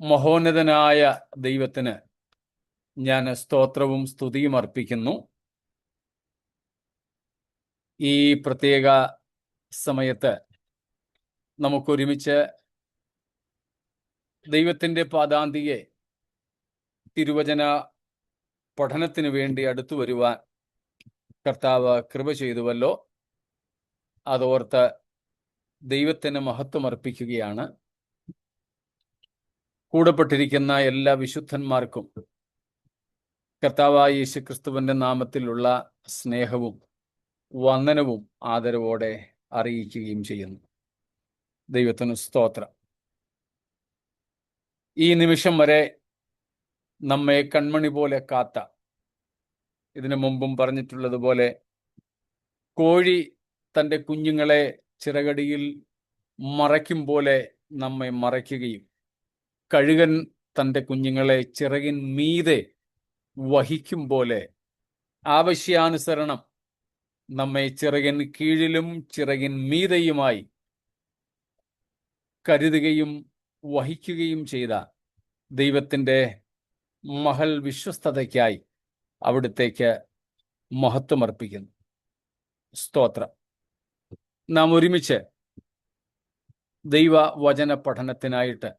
മഹോന്നതനായ ദൈവത്തിന് ഞാൻ സ്തോത്രവും സ്തുതിയും അർപ്പിക്കുന്നു. ഈ പ്രത്യേക സമയത്ത് നമുക്കൊരുമിച്ച് ദൈവത്തിൻ്റെ പാദാന്തിയെ തിരുവചന പഠനത്തിന് വേണ്ടി അടുത്തു വരുവാൻ കർത്താവ് കൃപ ചെയ്തുവല്ലോ. അതോർത്ത് ദൈവത്തിന് മഹത്വം അർപ്പിക്കുകയാണ്. കൂടപ്പെട്ടിരിക്കുന്ന എല്ലാ വിശുദ്ധന്മാർക്കും കർത്താവായ യേശുക്രിസ്തുവിന്റെ നാമത്തിലുള്ള സ്നേഹവും വന്ദനവും ആദരവോടെ അറിയിക്കുകയും ചെയ്യുന്നു. ദൈവത്തിന് സ്തോത്രം. ഈ നിമിഷം വരെ നമ്മെ കൺമണി പോലെ കാത്ത, ഇതിനു മുമ്പും പറഞ്ഞിട്ടുള്ളതുപോലെ, കോഴി തൻ്റെ കുഞ്ഞുങ്ങളെ ചിറകടിയിൽ മറയ്ക്കും പോലെ നമ്മെ മറയ്ക്കുകയും കഴുകൻ തൻ്റെ കുഞ്ഞുങ്ങളെ ചിറകിൻ മീതെ വഹിക്കും പോലെ ആവശ്യാനുസരണം നമ്മെ ചിറകിൻ കീഴിലും ചിറകിൻ മീതെയുമായി കരുതുകയും വഹിക്കുകയും ചെയ്ത ദൈവത്തിൻ്റെ മഹൽ വിശ്വസ്തതയ്ക്കായി അവിടുത്തേക്ക് മഹത്വമർപ്പിക്കുന്നു. സ്തോത്രം. നാം ഒരുമിച്ച് ദൈവവചന പഠനത്തിനായിട്ട്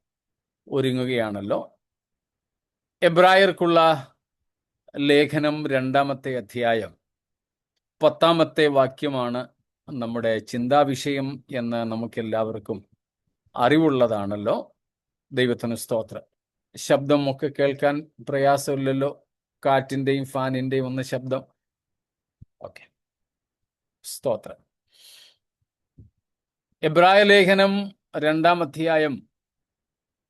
ഒരുങ്ങുകയാണല്ലോ. എബ്രായർക്കുള്ള ലേഖനം 2-ാമത്തെ അധ്യായം 10-ാമത്തെ വാക്യമാണ് നമ്മുടെ ചിന്താവിഷയം എന്ന് നമുക്കെല്ലാവർക്കും അറിവുള്ളതാണല്ലോ. ദൈവത്തിന് സ്തോത്രം. ശബ്ദം ഒക്കെ കേൾക്കാൻ പ്രയാസമില്ലല്ലോ? കാറ്റിൻ്റെയും ഫാനിൻ്റെയും ഒന്ന് ശബ്ദം. ഓക്കെ, സ്തോത്രം. എബ്രായ ലേഖനം 2-ാം അധ്യായം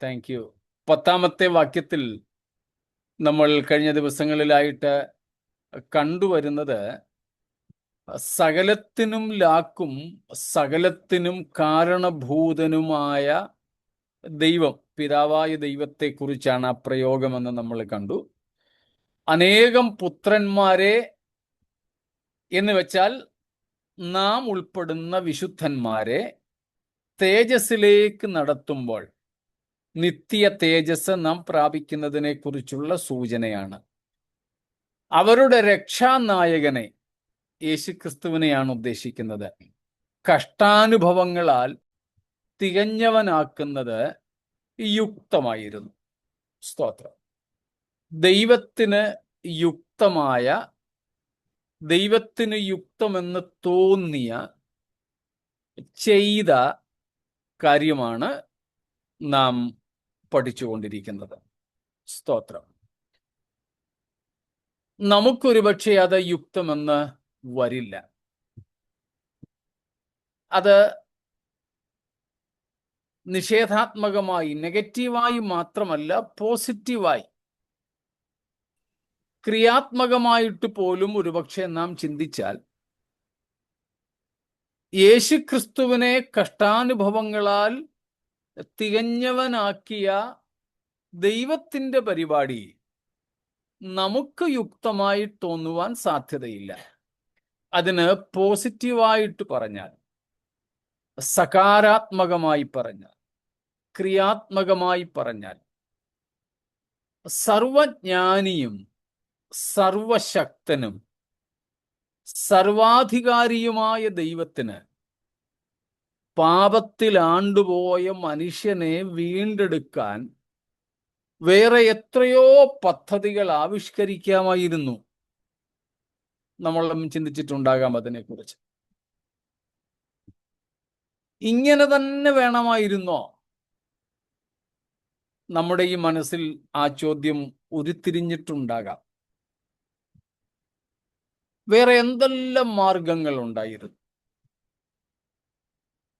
10-ാമത്തെ വാക്യത്തിൽ നമ്മൾ കഴിഞ്ഞ ദിവസങ്ങളിലായിട്ട് കണ്ടുവരുന്നത് സകലത്തിനും ലാക്കും സകലത്തിനും കാരണഭൂതനുമായ ദൈവം, പിതാവായ ദൈവത്തെക്കുറിച്ചാണ് ആ പ്രയോഗമെന്ന് നമ്മൾ കണ്ടു. അനേകം പുത്രന്മാരെ എന്ന് വെച്ചാൽ നാം ഉൾപ്പെടുന്ന വിശുദ്ധന്മാരെ തേജസ്സിലേക്ക് നടത്തുമ്പോൾ നിത്യ തേജസ് നാം പ്രാപിക്കുന്നതിനെ കുറിച്ചുള്ള സൂചനയാണ്. അവരുടെ രക്ഷാനായകനെ യേശുക്രിസ്തുവിനെയാണ് ഉദ്ദേശിക്കുന്നത്. കഷ്ടാനുഭവങ്ങളാൽ തികഞ്ഞവനാക്കുന്നത് യുക്തമായിരുന്നു. സ്തോത്രം. ദൈവത്തിന് യുക്തമായ, ദൈവത്തിന് യുക്തമെന്ന് തോന്നിയ ചെയ്ത കാര്യമാണ് നാം പഠിച്ചുകൊണ്ടിരിക്കുന്നത്. സ്തോത്രം. നമുക്കൊരു പക്ഷേ അത് യുക്തമെന്ന് വരില്ല. അത് നിഷേധാത്മകമായി, നെഗറ്റീവായി മാത്രമല്ല, പോസിറ്റീവായി, ക്രിയാത്മകമായിട്ട് പോലും ഒരുപക്ഷെ നാം ചിന്തിച്ചാൽ യേശുക്രിസ്തുവിനെ കഷ്ടാനുഭവങ്ങളാൽ തികഞ്ഞവനാക്കിയ ദൈവത്തിൻ്റെ പരിപാടി നമുക്ക് യുക്തമായി തോന്നുവാൻ സാധ്യതയില്ല. അതിന് പോസിറ്റീവായിട്ട് പറഞ്ഞാൽ, സകാരാത്മകമായി പറഞ്ഞാൽ, ക്രിയാത്മകമായി പറഞ്ഞാൽ, സർവജ്ഞാനിയും സർവശക്തനും സർവാധികാരിയുമായ ദൈവത്തിന് പാപത്തിൽ ആണ്ടുപോയ മനുഷ്യനെ വീണ്ടെടുക്കാൻ വേറെ എത്രയോ പദ്ധതികൾ ആവിഷ്കരിക്കാമായിരുന്നു. നമ്മളും ചിന്തിച്ചിട്ടുണ്ടാകാം അതിനെക്കുറിച്ച്. ഇങ്ങനെ തന്നെ വേണമായിരുന്നോ? നമ്മുടെ ഈ മനസ്സിൽ ആ ചോദ്യം ഉരുത്തിരിഞ്ഞിട്ടുണ്ടാകാം. വേറെ എന്തെല്ലാം മാർഗങ്ങൾ ഉണ്ടായിരുന്നു?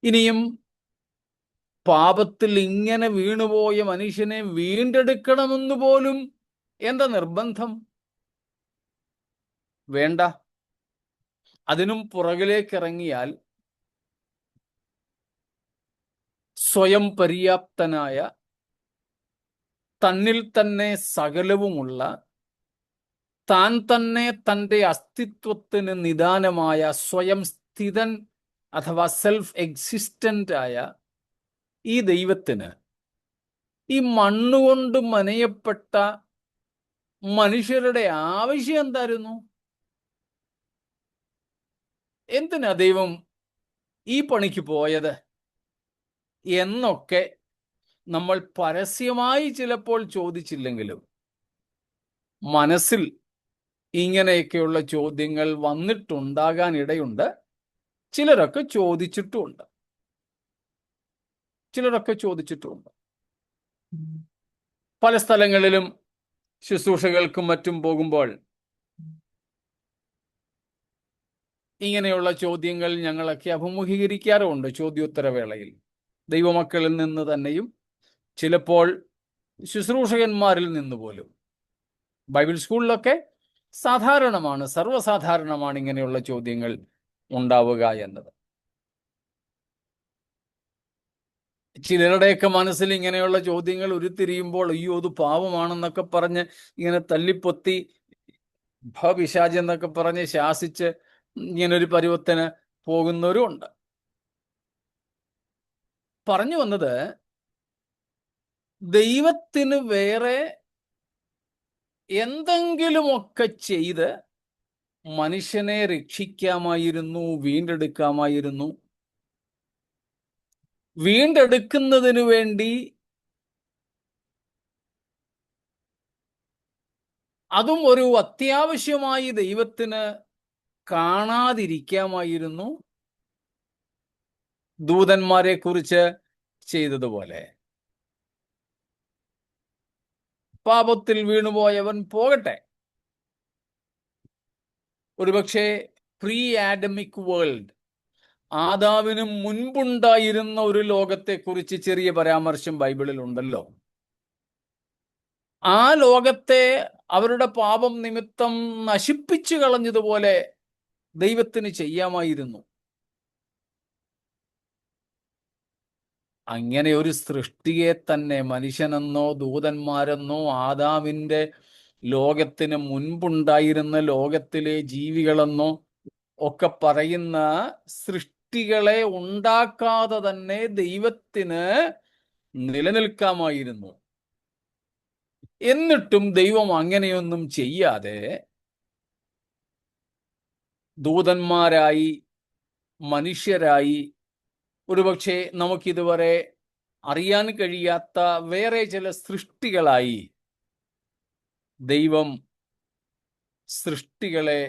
ഇനിയും പാപത്തിൽ ഇങ്ങനെ വീണുപോയ മനുഷ്യനെ വീണ്ടെടുക്കണമെന്ന് പോലും എന്താ നിർബന്ധം? വേണ്ട. അതിനും പുറകിലേക്കിറങ്ങിയാൽ സ്വയം പര്യാപ്തനായ, തന്നിൽ തന്നെ സകലവുമുള്ള, താൻ തന്നെ തൻ്റെ അസ്തിത്വത്തിന് നിദാനമായ, സ്വയം സ്ഥിതൻ അഥവാ സെൽഫ് എക്സിസ്റ്റന്റ് ആയ ഈ ദൈവത്തിന് ഈ മണ്ണുകൊണ്ട് മനയപ്പെട്ട മനുഷ്യരുടെ ആവശ്യം എന്തായിരുന്നു? എന്തിനാ ദൈവം ഈ പണിക്ക് പോയത് എന്നൊക്കെ നമ്മൾ പരസ്യമായി ചിലപ്പോൾ ചോദിച്ചില്ലെങ്കിലും മനസ്സിൽ ഇങ്ങനെയൊക്കെയുള്ള ചോദ്യങ്ങൾ വന്നിട്ടുണ്ടാകാൻ ഇടയുണ്ട്. ചിലരൊക്കെ ചോദിച്ചിട്ടുമുണ്ട്. പല സ്ഥലങ്ങളിലും ശുശ്രൂഷകൾക്കും മറ്റും പോകുമ്പോൾ ഇങ്ങനെയുള്ള ചോദ്യങ്ങൾ ഞങ്ങളൊക്കെ അഭിമുഖീകരിക്കാറുമുണ്ട്. ചോദ്യോത്തരവേളയിൽ ദൈവമക്കളിൽ നിന്ന് തന്നെയും ചിലപ്പോൾ ശുശ്രൂഷകന്മാരിൽ നിന്ന് പോലും. ബൈബിൾ സ്കൂളിലൊക്കെ സാധാരണമാണ്, സർവ്വസാധാരണമാണ് ഇങ്ങനെയുള്ള ചോദ്യങ്ങൾ ഉണ്ടാവുക എന്നത്. ചിലരുടെയൊക്കെ മനസ്സിൽ ഇങ്ങനെയുള്ള ചോദ്യങ്ങൾ ഉരുത്തിരിയുമ്പോൾ അയ്യോ അത് പാവമാണെന്നൊക്കെ പറഞ്ഞ് ഇങ്ങനെ തല്ലിപ്പൊത്തി ഭവിശാച് എന്നൊക്കെ പറഞ്ഞ് ശാസിച്ച് ഇങ്ങനൊരു പരുവത്തിന് പോകുന്നവരും ഉണ്ട്. പറഞ്ഞു വന്നത്, ദൈവത്തിന് വേറെ എന്തെങ്കിലുമൊക്കെ ചെയ്ത് മനുഷ്യനെ രക്ഷിക്കാമായിരുന്നു, വീണ്ടെടുക്കാമായിരുന്നു. വീണ്ടെടുക്കുന്നതിന് വേണ്ടി അതും ഒരു അത്യാവശ്യമായി ദൈവത്തിന് കാണാതിരിക്കാമായിരുന്നു, ദൂതന്മാരെ കുറിച്ച് ചെയ്തതുപോലെ. പാപത്തിൽ വീണുപോയവൻ പോകട്ടെ. ഒരുപക്ഷെ പ്രീ ആഡമിക് വേൾഡ്, ആദാവിന് മുൻപുണ്ടായിരുന്ന ഒരു ലോകത്തെക്കുറിച്ച് ചെറിയ പരാമർശം ബൈബിളിൽ ഉണ്ടല്ലോ. ആ ലോകത്തെ അവരുടെ പാപം നിമിത്തം നശിപ്പിച്ചു കളഞ്ഞതുപോലെ ദൈവത്തിന് ചെയ്യാമായിരുന്നു. അങ്ങനെ ഒരു സൃഷ്ടിയെ തന്നെ, മനുഷ്യനെന്നോ ദൂതന്മാരെന്നോ ആദാമിന്റെ ലോകത്തിന് മുൻപുണ്ടായിരുന്ന ലോകത്തിലെ ജീവികളെന്നോ ഒക്കെ പറയുന്ന സൃഷ്ടികളെ ഉണ്ടാക്കാതെ തന്നെ ദൈവത്തിന് നിലനിൽക്കാമായിരുന്നു. എന്നിട്ടും ദൈവം അങ്ങനെയൊന്നും ചെയ്യാതെ ദൂതന്മാരായി, മനുഷ്യരായി, ഒരുപക്ഷെ നമുക്കിതുവരെ അറിയാൻ കഴിയാത്ത വേറെ ചില സൃഷ്ടികളായി ദൈവം സൃഷ്ടികളെ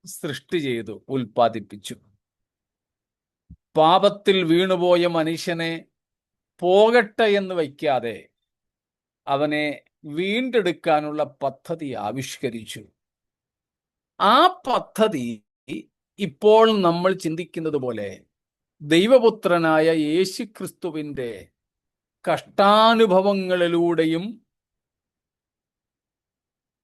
സൃഷ്ടി ചെയ്തു, ഉൽപ്പാദിപ്പിച്ചു. പാപത്തിൽ വീണുപോയ മനുഷ്യനെ പോകട്ടെ എന്ന് വയ്ക്കാതെ അവനെ വീണ്ടെടുക്കാനുള്ള പദ്ധതി ആവിഷ്കരിച്ചു. ആ പദ്ധതി ഇപ്പോൾ നമ്മൾ ചിന്തിക്കുന്നത് പോലെ ദൈവപുത്രനായ യേശുക്രിസ്തുവിന്റെ കഷ്ടാനുഭവങ്ങളിലൂടെയും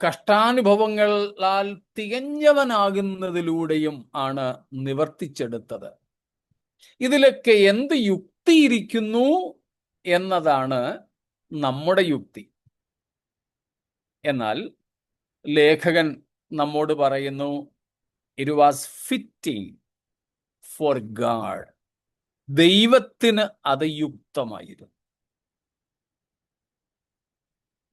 കഷ്ടാനുഭവങ്ങളാൽ തികഞ്ഞവനാകുന്നതിലൂടെയും ആണ് നിവർത്തിച്ചെടുത്തത്. ഇതിലൊക്കെ എന്ത് യുക്തിയിരിക്കുന്നു എന്നതാണ് നമ്മുടെ യുക്തി. എന്നാൽ ലേഖകൻ നമ്മോട് പറയുന്നു, it was fitting four God. ദൈവത്തിന് അത് യുക്തമായിരുന്നു.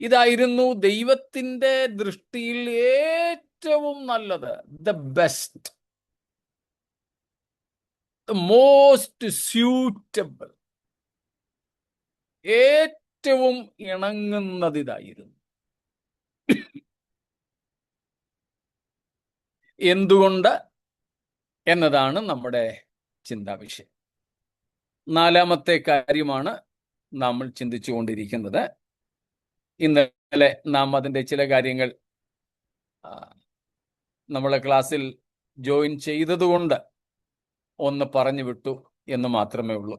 ഇതായിരുന്നു ദൈവത്തിന്റെ ദൃഷ്ടിയിൽ ഏറ്റവും നല്ലത്, the best, the most suitable, ഏറ്റവും ഇണങ്ങുന്നത് ഇതായിരുന്നു. എന്തുകൊണ്ട് എന്നതാണ് നമ്മുടെ ചിന്താവിഷയം. നാലാമത്തെ കാര്യമാണ് നമ്മൾ ചിന്തിച്ചുകൊണ്ടിരിക്കുന്നത്. ഇന്നലെ നാം അതിൻ്റെ ചില കാര്യങ്ങൾ നമ്മളെ ക്ലാസ്സിൽ ജോയിൻ ചെയ്തതുകൊണ്ട് ഒന്ന് പറഞ്ഞു വിട്ടു എന്ന് മാത്രമേ ഉള്ളൂ.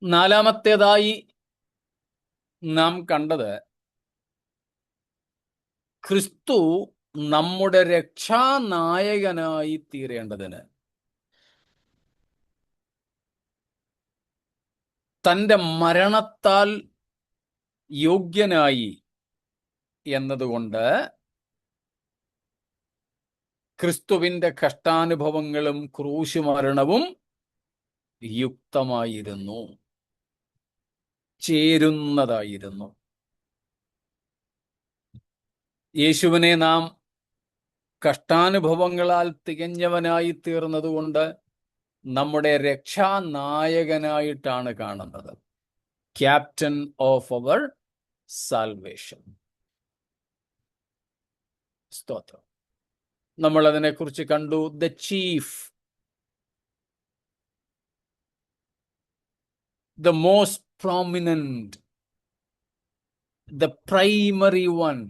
നാലാമത്തേതായി നാം കണ്ടത്, ക്രിസ്തു നമ്മുടെ രക്ഷാനായകനായി തീരേണ്ടതിന് തൻ്റെ മരണത്താൽ യോഗ്യനായി എന്നതുകൊണ്ട് ക്രിസ്തുവിൻ്റെ കഷ്ടാനുഭവങ്ങളും ക്രൂശുമരണവും യുക്തമായിരുന്നു, ചേരുന്നതായിരുന്നു. യേശുവിനെ നാം കഷ്ടാനുഭവങ്ങളാൽ തികഞ്ഞവനായി തീർന്നതുകൊണ്ട് നമ്മുടെ രക്ഷാനായകനായിട്ടാണ് കാണുന്നത്. Captain of our salvation. സ്തോത്രം. നമ്മൾ അതിനെക്കുറിച്ച് കണ്ടു. The chief, the most prominent, the primary one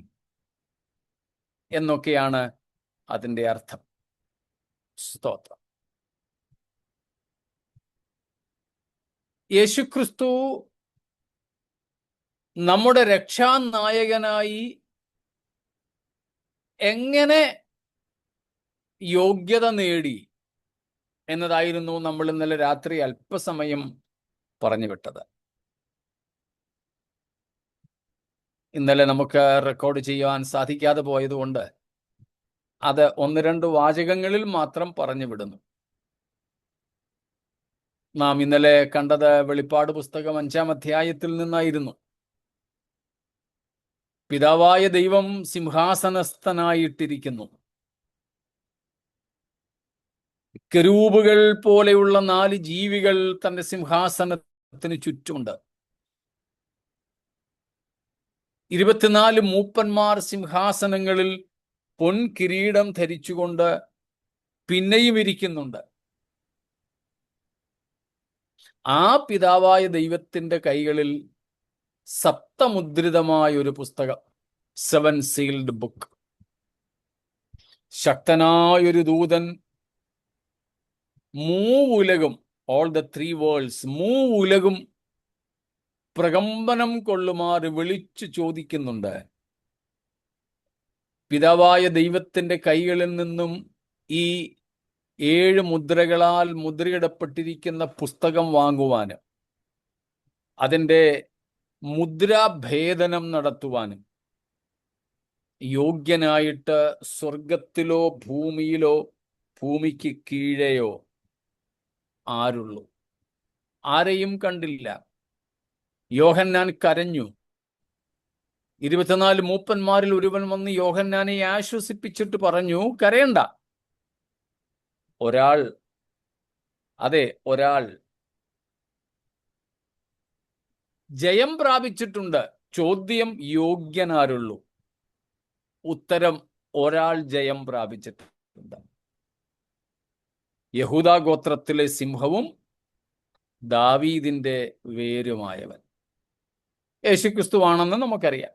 എന്നൊക്കെയാണ് അതിൻ്റെ അർത്ഥം. സ്തോത്രം. യേശുക്രിസ്തു നമ്മുടെ രക്ഷാനായകനായി എങ്ങനെ യോഗ്യത നേടി എന്നതായിരുന്നു നമ്മൾ ഇന്നലെ രാത്രി അല്പസമയം പറഞ്ഞു വിട്ടത്. ഇന്നലെ നമുക്ക് റെക്കോർഡ് ചെയ്യാൻ സാധിക്കാതെ പോയതുകൊണ്ട് അത് 1-2 വാചകങ്ങളിൽ മാത്രം പറഞ്ഞു വിടുന്നു. നാം ഇന്നലെ കണ്ടത് വെളിപ്പാട് പുസ്തകം 5-ാം അധ്യായത്തിൽ നിന്നായിരുന്നു. പിതാവായ ദൈവം സിംഹാസനസ്ഥനായിട്ടിരിക്കുന്നു. കെരൂബുകൾ പോലെയുള്ള 4 ജീവികൾ തന്റെ സിംഹാസനത്തിന് ചുറ്റുമുണ്ട്. 24 മൂപ്പന്മാർ സിംഹാസനങ്ങളിൽ പൊൻകിരീടം ധരിച്ചുകൊണ്ട് പിന്നെയും ഇരിക്കുന്നുണ്ട്. ആ പിതാവായ ദൈവത്തിന്റെ കൈകളിൽ സപ്തമുദ്രിതമായ ഒരു പുസ്തകം, 7 സീൽഡ് ബുക്ക്. ശക്തനായൊരു ദൂതൻ മൂവുലകും, ഓൾ ദ 3 വേൾഡ്സ്, മൂവുലകും പ്രകമ്പനം കൊള്ളുമാറ് വിളിച്ചു ചോദിക്കുന്നുണ്ട്, പിതാവായ ദൈവത്തിന്റെ കൈകളിൽ നിന്നും ഈ 7 മുദ്രകളാൽ മുദ്രയിടപ്പെട്ടിരിക്കുന്ന പുസ്തകം വാങ്ങുവാനും അതിൻ്റെ മുദ്രാഭേദനം നടത്തുവാനും യോഗ്യനായിട്ട് സ്വർഗത്തിലോ ഭൂമിയിലോ ഭൂമിക്ക് കീഴെയോ ആരുള്ളൂ? ആരെയും കണ്ടില്ല. യോഹന്നാൻ കരഞ്ഞു. 24 മൂപ്പന്മാരിൽ ഒരുവൻ വന്ന് യോഹന്നാനെ ആശ്വസിപ്പിച്ചിട്ട് പറഞ്ഞു, കരയണ്ട. ഒരാൾ ജയം പ്രാപിച്ചിട്ടുണ്ട്. ചോദ്യം, യോഗ്യനാരുള്ളൂ? ഉത്തരം, ഒരാൾ ജയം പ്രാപിച്ചിട്ടുണ്ട്. യഹൂദാ ഗോത്രത്തിലെ സിംഹവും ദാവീദിന്റെ വേരുമായവൻ യേശുക്രിസ്തുവാണെന്ന് നമുക്കറിയാം.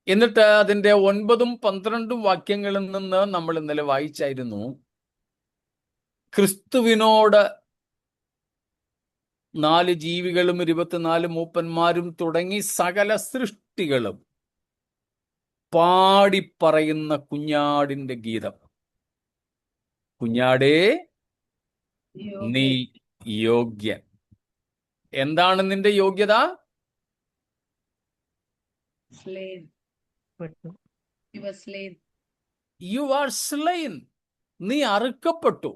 എന്നിട്ട് അതിൻ്റെ 9-12 വാക്യങ്ങളിൽ നിന്ന് നമ്മൾ ഇന്നലെ വായിച്ചായിരുന്നു, ക്രിസ്തുവിനോട് 4 ജീവികളും 24 മൂപ്പന്മാരും തുടങ്ങി സകല സൃഷ്ടികളും പാടിപ്പറയുന്ന കുഞ്ഞാടിന്റെ ഗീതം. കുഞ്ഞാടേ, നീ യോഗ്യൻ. എന്താണ് നിന്റെ യോഗ്യത? You are slain. നീ അറുക്കപ്പെട്ടു.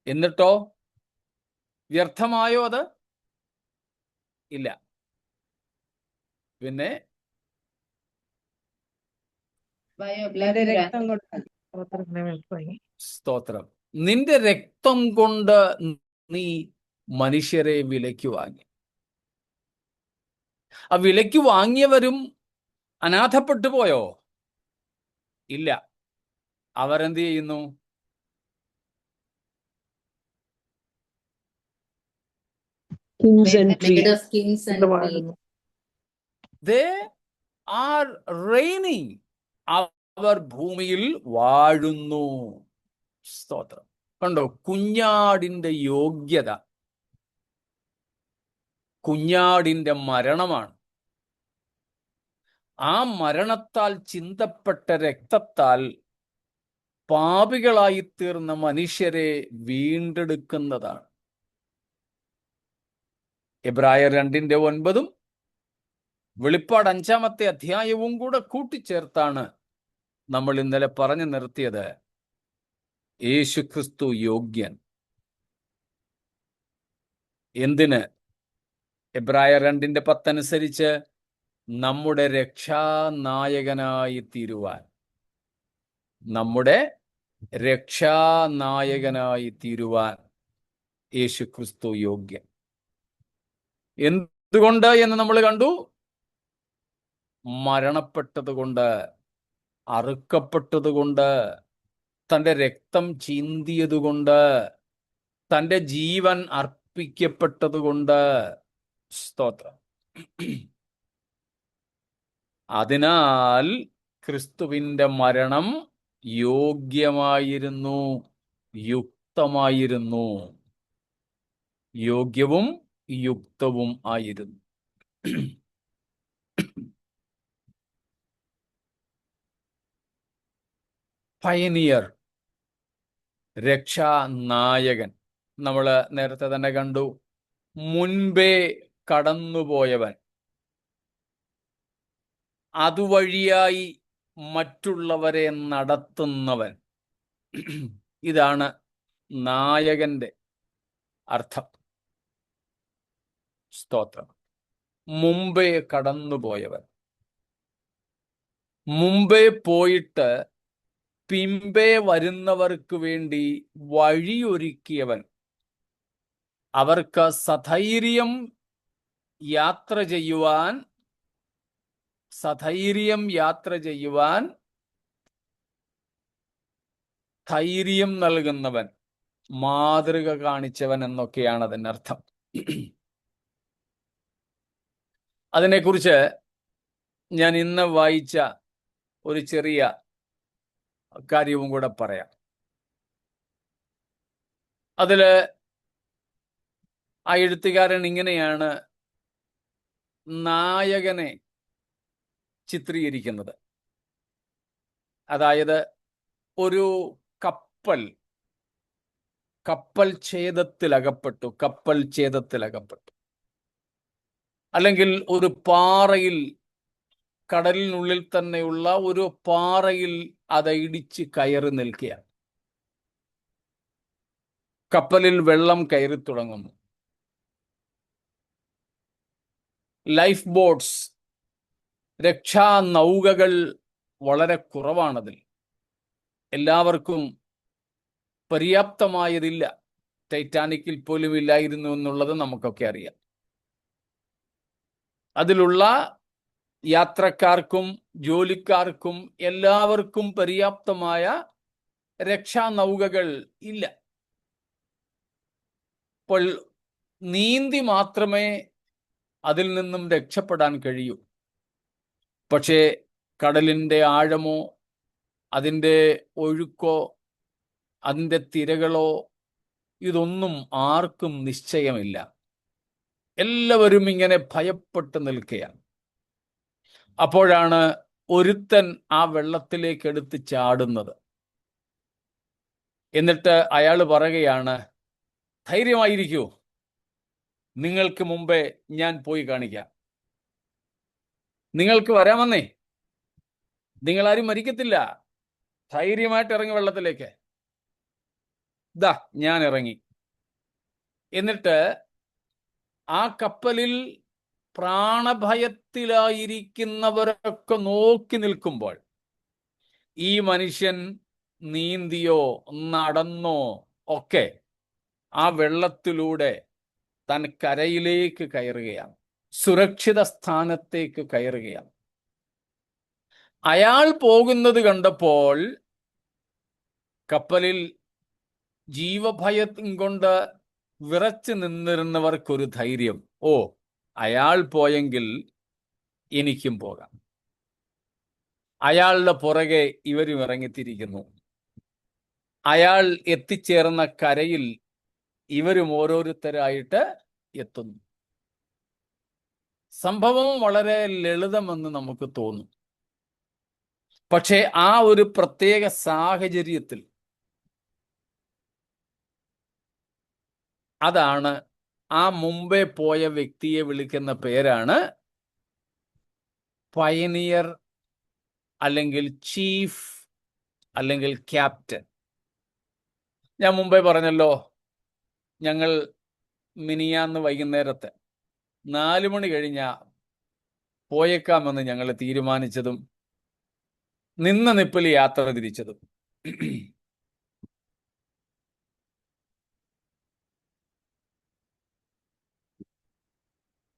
എന്നിട്ടോ വ്യർത്ഥമായോ അത്? ഇല്ല. പിന്നെ സ്തോത്രം, നിന്റെ രക്തം കൊണ്ട് നീ മനുഷ്യരെ വിലയ്ക്ക് വാങ്ങി. ആ വിലയ്ക്ക് വാങ്ങിയവരും അനാഥപ്പെട്ടു പോയോ? ഇല്ല. അവരെന്ത് ചെയ്യുന്നു? They are reigning. അവർ ഭൂമിയിൽ വാഴുന്നു. സ്തോത്രം. കണ്ടോ, കുഞ്ഞാടിന്റെ യോഗ്യത കുഞ്ഞാടിന്റെ മരണമാണ്. ആ മരണത്താൽ ചിന്തപ്പെട്ട രക്തത്താൽ പാപികളായിത്തീർന്ന മനുഷ്യരെ വീണ്ടെടുക്കുന്നതാണ്. എബ്രായർ 2:9 വെളിപ്പാട് 5-ാമത്തെ അധ്യായവും കൂടെ കൂട്ടിച്ചേർത്താണ് നമ്മൾ ഇന്നലെ പറഞ്ഞു നിർത്തിയത്. യേശുക്രിസ്തു യോഗ്യൻ. എന്തിന്? എബ്രായർ 2:10 അനുസരിച്ച് നമ്മുടെ രക്ഷാനായകനായി തീരുവാൻ. നമ്മുടെ രക്ഷാനായകനായി തീരുവാൻ യേശുക്രിസ്തു യോഗ്യൻ. എന്തുകൊണ്ട് എന്ന് നമ്മൾ കണ്ടു. മരണപ്പെട്ടതുകൊണ്ട്, അറുക്കപ്പെട്ടതുകൊണ്ട്, തൻ്റെ രക്തം ചിന്തിയതുകൊണ്ട്, തൻ്റെ ജീവൻ അർപ്പിക്കപ്പെട്ടതുകൊണ്ട്. സ്തോത്രം. അതിനാൽ ക്രിസ്തുവിൻ്റെ മരണം യോഗ്യമായിരുന്നു, യുക്തമായിരുന്നു, യോഗ്യവും യുക്തവും ആയിരുന്നു. പയനിയർ, രക്ഷാനായകൻ. നമ്മൾ നേരത്തെ തന്നെ കണ്ടു. മുൻപേ കടന്നുപോയവൻ, അതുവഴിയായി മറ്റുള്ളവരെ നടത്തുന്നവൻ. ഇതാണ് നായകന്റെ അർത്ഥം. സ്തോത്രം. മുമ്പേ കടന്നുപോയവൻ, മുമ്പേ പോയിട്ട് പിമ്പേ വരുന്നവർക്ക് വേണ്ടി വഴിയൊരുക്കിയവൻ, അവർക്ക് സധൈര്യം യാത്ര ചെയ്യുവാൻ ധൈര്യം നൽകുന്നവൻ, മാതൃക കാണിച്ചവൻ എന്നൊക്കെയാണ് അതിനർത്ഥം. അതിനെക്കുറിച്ച് ഞാൻ ഇന്ന് വായിച്ച ഒരു ചെറിയ കാര്യവും കൂടെ പറയാം. അതില് ആ എഴുത്തുകാരൻ ഇങ്ങനെയാണ് നായകനെ ചിത്രീകരിക്കുന്നത്. അതായത് ഒരു കപ്പൽ ഛേദത്തിലകപ്പെട്ടു, അല്ലെങ്കിൽ ഒരു പാറയിൽ, കടലിനുള്ളിൽ തന്നെയുള്ള ഒരു പാറയിൽ അത് ഇടിച്ച് കയറി നിൽക്കുക. കപ്പലിൽ വെള്ളം കയറി തുടങ്ങുന്നു. ലൈഫ് ബോട്ട്സ്, രക്ഷാനൗകകൾ വളരെ കുറവാണതിൽ. എല്ലാവർക്കും പര്യാപ്തമായതില്ല. ടൈറ്റാനിക്കിൽ പോലും ഇല്ലായിരുന്നു എന്നുള്ളത് നമുക്കൊക്കെ അറിയാം. അതിലുള്ള യാത്രക്കാർക്കും ജോലിക്കാർക്കും എല്ലാവർക്കും പര്യാപ്തമായ രക്ഷാനൗകകൾ ഇല്ല. അപ്പോൾ നീന്തി മാത്രമേ അതിൽ നിന്നും രക്ഷപ്പെടാൻ കഴിയൂ. പക്ഷേ കടലിൻ്റെ ആഴമോ അതിൻ്റെ ഒഴുക്കോ അതിൻ്റെ തിരകളോ ഇതൊന്നും ആർക്കും നിശ്ചയമില്ല. എല്ലാവരും ഇങ്ങനെ ഭയപ്പെട്ട് നിൽക്കുകയാണ്. അപ്പോഴാണ് ഒരുത്തൻ ആ വെള്ളത്തിലേക്ക് എടുത്ത് ചാടുന്നത്. എന്നിട്ട് അയാൾ പറയുകയാണ്, ധൈര്യമായിരിക്കൂ, നിങ്ങൾക്ക് മുമ്പേ ഞാൻ പോയി കാണിക്കാം. നിങ്ങൾക്ക് വരാമെന്നേ, നിങ്ങളാരും മരിക്കത്തില്ല. ധൈര്യമായിട്ട് ഇറങ്ങി വെള്ളത്തിലേക്ക്. ദാ ഞാൻ ഇറങ്ങി. എന്നിട്ട് ആ കപ്പലിൽ പ്രാണഭയത്തിലായിരിക്കുന്നവരൊക്കെ നോക്കി നിൽക്കുമ്പോൾ ഈ മനുഷ്യൻ നീന്തിയോ നടന്നോ ഒക്കെ ആ വെള്ളത്തിലൂടെ താൻ കരയിലേക്ക് കയറുകയാണ്, സുരക്ഷിത സ്ഥാനത്തേക്ക് കയറുകയാണ്. അയാൾ പോകുന്നത് കണ്ടപ്പോൾ കപ്പലിൽ ജീവഭയം കൊണ്ട് വിറച്ചു നിന്നിരുന്നവർക്കൊരു ധൈര്യം. ഓ, അയാൾ പോയെങ്കിൽ എനിക്കും പോകാം. അയാളുടെ പുറകെ ഇവരും ഇറങ്ങിത്തിരിക്കുന്നു. അയാൾ എത്തിച്ചേർന്ന കരയിൽ ഇവരും ഓരോരുത്തരായിട്ട് എത്തുന്നു. സംഭവം വളരെ ലളിതമെന്ന് നമുക്ക് തോന്നും. പക്ഷേ ആ ഒരു പ്രത്യേക സാഹചര്യത്തിൽ അതാണ് ആ മുമ്പേ പോയ വ്യക്തിയെ വിളിക്കുന്ന പേരാണ് പയനിയർ, അല്ലെങ്കിൽ ചീഫ്, അല്ലെങ്കിൽ ക്യാപ്റ്റൻ. ഞാൻ മുമ്പേ പറഞ്ഞല്ലോ, ഞങ്ങൾ മിനിയാന്ന് വൈകുന്നേരത്തെ 4 മണി കഴിഞ്ഞാ പോയേക്കാമെന്ന് ഞങ്ങൾ തീരുമാനിച്ചതും നിന്ന നിപ്പിൽ യാത്ര തിരിച്ചതും.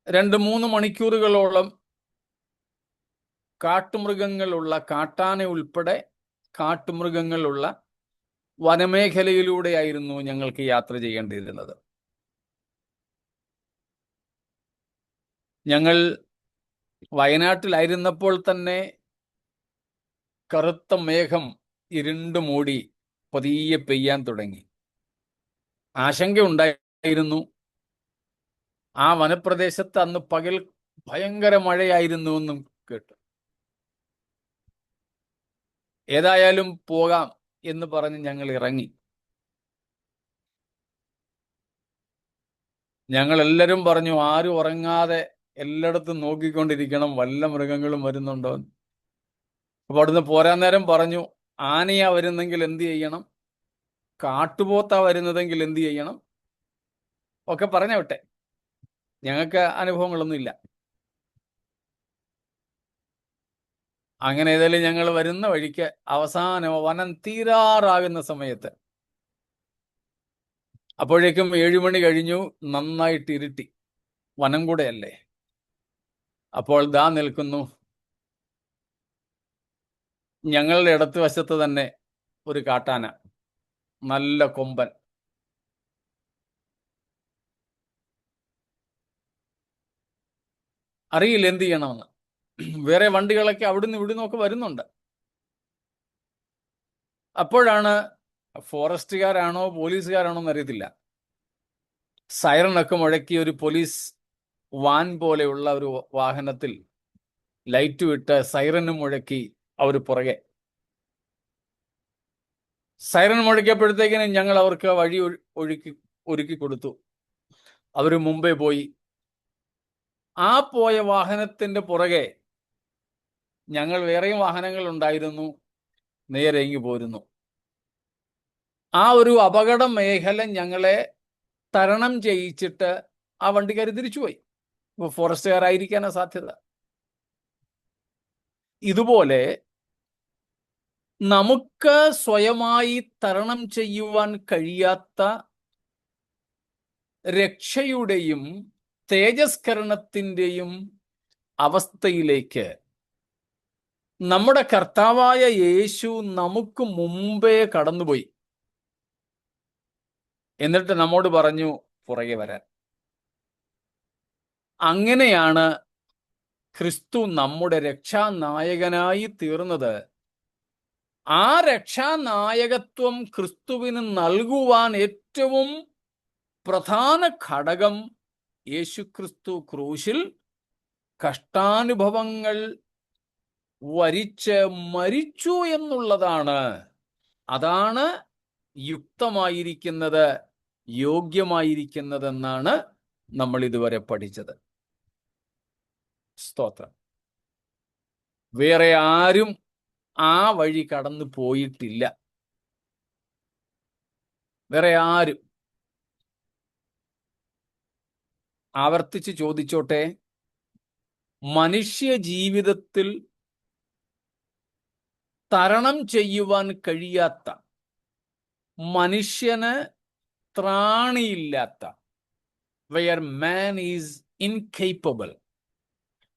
2-3 മണിക്കൂറുകളോളം കാട്ടുമൃഗങ്ങളുള്ള, കാട്ടാന ഉൾപ്പെടെ കാട്ടുമൃഗങ്ങളുള്ള വനമേഖലയിലൂടെയായിരുന്നു ഞങ്ങൾക്ക് യാത്ര ചെയ്യേണ്ടിയിരുന്നത്. ഞങ്ങൾ വയനാട്ടിലായിരുന്നപ്പോൾ തന്നെ കറുത്ത മേഘം ഇരുണ്ടു മൂടി പതിയെ പെയ്യാൻ തുടങ്ങി. ആശങ്കയുണ്ടായിരുന്നു. ആ വനപ്രദേശത്ത് അന്ന് പകൽ ഭയങ്കര മഴയായിരുന്നുവെന്നും കേട്ടു. ഏതായാലും പോകാം എന്ന് പറഞ്ഞ് ഞങ്ങൾ ഇറങ്ങി. ഞങ്ങൾ എല്ലാവരും പറഞ്ഞു, ആരും ഉറങ്ങാതെ എല്ലായിടത്തും നോക്കിക്കൊണ്ടിരിക്കണം, വല്ല മൃഗങ്ങളും വരുന്നുണ്ടോ. അപ്പൊ അവിടുന്ന് പോരാൻ നേരം പറഞ്ഞു, ആനയാ വരുന്നെങ്കിൽ എന്ത് ചെയ്യണം, കാട്ടുപോത്താ വരുന്നതെങ്കിൽ എന്ത് ചെയ്യണം ഒക്കെ പറഞ്ഞ വിട്ടെ. ഞങ്ങൾക്ക് അനുഭവങ്ങളൊന്നും ഇല്ല. അങ്ങനെ ഏതായാലും ഞങ്ങൾ വരുന്ന വഴിക്ക് അവസാനം വനം തീരാറാകുന്ന സമയത്ത്, അപ്പോഴേക്കും 7 മണി കഴിഞ്ഞു, നന്നായിട്ട് ഇരുട്ടി, വനം കൂടെയല്ലേ. അപ്പോൾ ദാ നിൽക്കുന്നു ഞങ്ങളുടെ ഇടത്ത് വശത്ത് തന്നെ ഒരു കാട്ടാന, നല്ല കൊമ്പൻ. അറിയില്ല എന്ത് ചെയ്യണമെന്ന്. വേറെ വണ്ടികളൊക്കെ അവിടുന്ന് ഇവിടുന്ന് ഒക്കെ വരുന്നുണ്ട്. അപ്പോഴാണ്, ഫോറസ്റ്റുകാരാണോ പോലീസുകാരാണോ എന്നറിയത്തില്ല, സൈറണൊക്കെ മുഴക്കി ഒരു പോലീസ് വാൻ പോലെയുള്ള ഒരു വാഹനത്തിൽ ലൈറ്റ് വിട്ട് സൈറനും മുഴക്കി അവർ പുറകെ. സൈറൻ മുഴക്കിയപ്പോഴത്തേക്കിനും ഞങ്ങൾ അവർക്ക് വഴി ഒരുക്കി കൊടുത്തു. അവർ മുമ്പേ പോയി. ആ പോയ വാഹനത്തിന്റെ പുറകെ ഞങ്ങൾ, വേറെയും വാഹനങ്ങൾ ഉണ്ടായിരുന്നു, നേരെ ഇങ്ങി പോരുന്നു. ആ ഒരു അപകട മേഖല ഞങ്ങളെ തരണം ചെയ്യിച്ചിട്ട് ആ വണ്ടിക്കാർ തിരിച്ചുപോയി. ഫോറസ്റ്റുകാരായിരിക്കാനാ സാധ്യത. ഇതുപോലെ നമുക്ക് സ്വയമായി തരണം ചെയ്യുവാൻ കഴിയാത്ത രക്ഷയുടെയും തേജസ്കരണത്തിൻ്റെയും അവസ്ഥയിലേക്ക് നമ്മുടെ കർത്താവായ യേശു നമുക്ക് മുമ്പേ കടന്നുപോയി. എന്നിട്ട് നമ്മോട് പറഞ്ഞു പുറകെ വരാൻ. അങ്ങനെയാണ് ക്രിസ്തു നമ്മുടെ രക്ഷാനായകനായി തീർന്നത്. ആ രക്ഷാനായകത്വം ക്രിസ്തുവിന് നൽകുവാൻ ഏറ്റവും പ്രധാന ഘടകം യേശുക്രിസ്തു ക്രൂശിൽ കഷ്ടാനുഭവങ്ങൾ വരിച്ച് മരിച്ചു എന്നുള്ളതാണ്. അതാണ് യുക്തമായിരിക്കുന്നത്, യോഗ്യമായിരിക്കുന്നതെന്നാണ് നമ്മൾ ഇതുവരെ പഠിച്ചത്. സ്തോത്രം. വേറെ ആരും ആ വഴി കടന്നു പോയിട്ടില്ല. വേറെ ആരും. ആവർത്തിച്ച് ചോദിച്ചോട്ടെ, മനുഷ്യ ജീവിതത്തിൽ തരണം ചെയ്യുവാൻ കഴിയാത്ത, മനുഷ്യന് ത്രാണിയില്ലാത്ത, വെയർ മാൻ ഈസ് ഇൻകേപ്പബിൾ,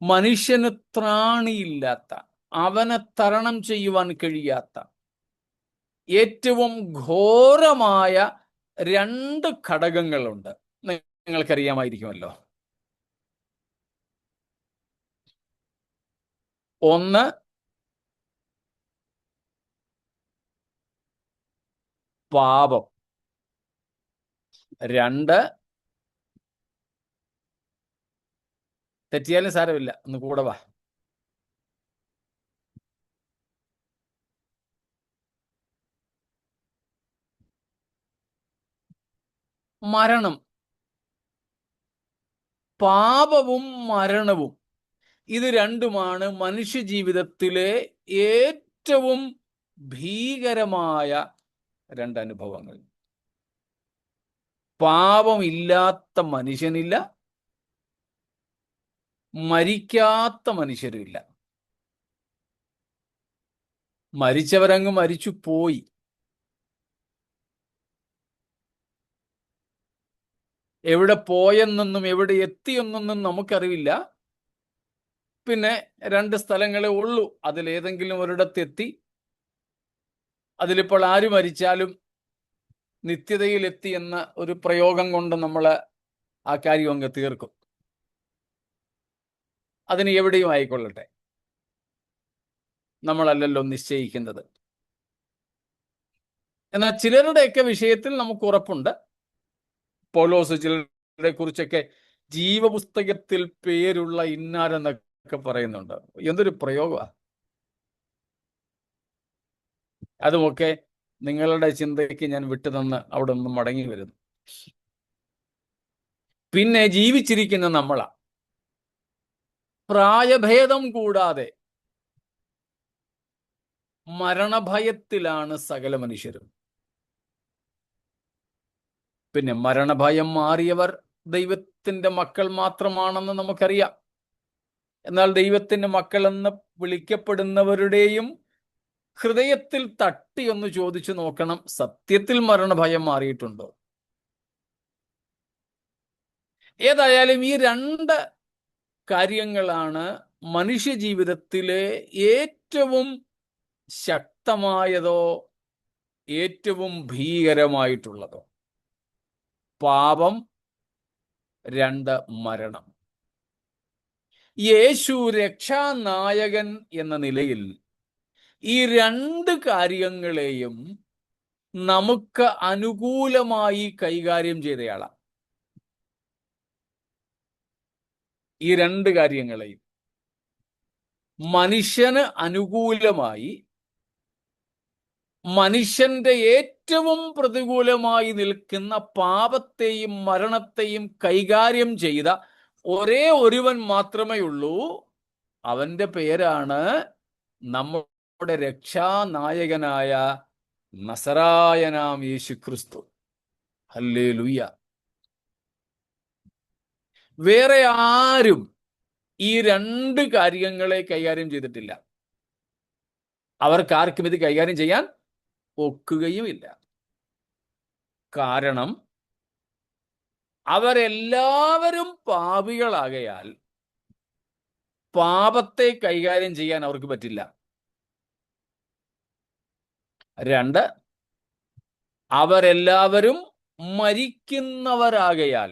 മനുഷ്യന് ത്രാണിയില്ലാത്ത, അവനെ തരണം ചെയ്യുവാൻ കഴിയാത്ത ഏറ്റവും ഘോരമായ 2 ഘടകങ്ങളുണ്ട്. നിങ്ങൾക്കറിയാമായിരിക്കുമല്ലോ. ഒന്ന്, പാപം. 2, തെറ്റിയാലും സാരമില്ല, ഒന്ന് കൂടെ വാ. മരണം. പാപവും മരണവും, ഇത് രണ്ടുമാണ് മനുഷ്യ ജീവിതത്തിലെ ഏറ്റവും ഭീകരമായ 2 അനുഭവങ്ങൾ. പാപമില്ലാത്ത മനുഷ്യനില്ല, മരിക്കാത്ത മനുഷ്യരുമില്ല. മരിച്ചവരങ്ങ് മരിച്ചു പോയി. എവിടെ പോയെന്നൊന്നും എവിടെ എത്തിയെന്നൊന്നും നമുക്കറിയില്ല. പിന്നെ 2 സ്ഥലങ്ങളേ ഉള്ളൂ. അതിലേതെങ്കിലും ഒരിടത്തെത്തി. അതിലിപ്പോൾ ആര് മരിച്ചാലും നിത്യതയിലെത്തി എന്ന ഒരു പ്രയോഗം കൊണ്ട് നമ്മൾ ആ കാര്യം അങ്ങ് തീർക്കും. അതിന് എവിടെയും ആയിക്കൊള്ളട്ടെ, നമ്മളല്ലല്ലോ നിശ്ചയിക്കുന്നത്. എന്നാൽ ചിലരുടെയൊക്കെ വിഷയത്തിൽ നമുക്ക് ഉറപ്പുണ്ട്. പൗലോസ് ചിലരെ കുറിച്ചൊക്കെ ജീവപുസ്തകത്തിൽ പേരുള്ള ഇന്നാരെന്നൊക്കെ പറയുന്നുണ്ട്. എന്തൊരു പ്രയോഗമാണ്! അതുമൊക്കെ നിങ്ങളുടെ ചിന്തയ്ക്ക് ഞാൻ വിട്ടുതന്ന് അവിടെ നിന്ന് മടങ്ങി വരുന്നു. പിന്നെ ജീവിച്ചിരിക്കുന്ന നമ്മളാ, പ്രായഭേദം കൂടാതെ മരണഭയത്തിലാണ് സകല മനുഷ്യരും. പിന്നെ മരണഭയം മാറിയവർ ദൈവത്തിന്റെ മക്കൾ മാത്രമാണെന്ന് നമുക്കറിയാം. എന്നാൽ ദൈവത്തിന്റെ മക്കളെന്ന് വിളിക്കപ്പെടുന്നവരുടെയും ഹൃദയത്തിൽ തട്ടി ഒന്ന് ചോദിച്ചു നോക്കണം, സത്യത്തിൽ മരണഭയം മാറിയിട്ടുണ്ടോ? ഏതായാലും ഈ 2 കാര്യങ്ങളാണ് മനുഷ്യ ജീവിതത്തിലെ ഏറ്റവും ശക്തമായതോ ഏറ്റവും ഭീകരമായിട്ടുള്ളതോ. പാപം, 2 മരണം. യേശു രക്ഷാനായകൻ എന്ന നിലയിൽ ഈ 2 കാര്യങ്ങളെയും നമുക്ക് അനുകൂലമായി കൈകാര്യം ചെയ്തയാളാണ്. ഈ 2 കാര്യങ്ങളെയും മനുഷ്യന് അനുകൂലമായി, മനുഷ്യന്റെ ഏറ്റവും പ്രതികൂലമായി നിൽക്കുന്ന പാപത്തെയും മരണത്തെയും കൈകാര്യം ചെയ്ത ഒരേ ഒരുവൻ മാത്രമേ ഉള്ളൂ. അവന്റെ പേരാണ് നമ്മുടെ രക്ഷാനായകനായ നസറായനാം യേശുക്രിസ്തു. ഹല്ലേലൂയ. വേറെ ആരും ഈ 2 കാര്യങ്ങളെ കൈകാര്യം ചെയ്തിട്ടില്ല. അവർക്കാർക്കും ഇത് കൈകാര്യം ചെയ്യാൻ ഒക്കുകയുമില്ല. കാരണം അവരെല്ലാവരും പാപികളാകയാൽ പാപത്തെ കൈകാര്യം ചെയ്യാൻ അവർക്ക് പറ്റില്ല. 2, അവരെല്ലാവരും മരിക്കുന്നവരാകയാൽ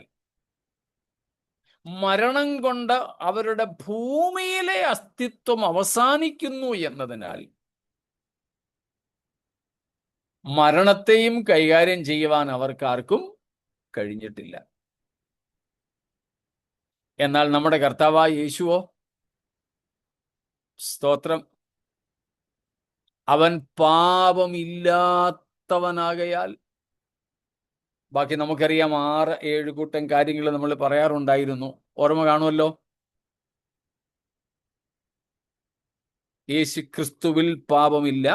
മരണം കൊണ്ട് അവരുടെ ഭൂമിയിലെ അസ്തിത്വം അവസാനിക്കുന്നു എന്നതിനാൽ മരണത്തെയും കൈകാര്യം ചെയ്യുവാൻ അവർക്കാർക്കും കഴിഞ്ഞിട്ടില്ല. എന്നാൽ നമ്മുടെ കർത്താവായ യേശുവോ, സ്തോത്രം, അവൻ പാപമില്ലാത്തവനാകയാൽ, ബാക്കി നമുക്കറിയാം, 6-7 കൂട്ടം കാര്യങ്ങൾ നമ്മൾ പറയാറുണ്ടായിരുന്നു. ഓർമ്മ കാണുമല്ലോ. യേശു ക്രിസ്തുവിൽ പാപമില്ല,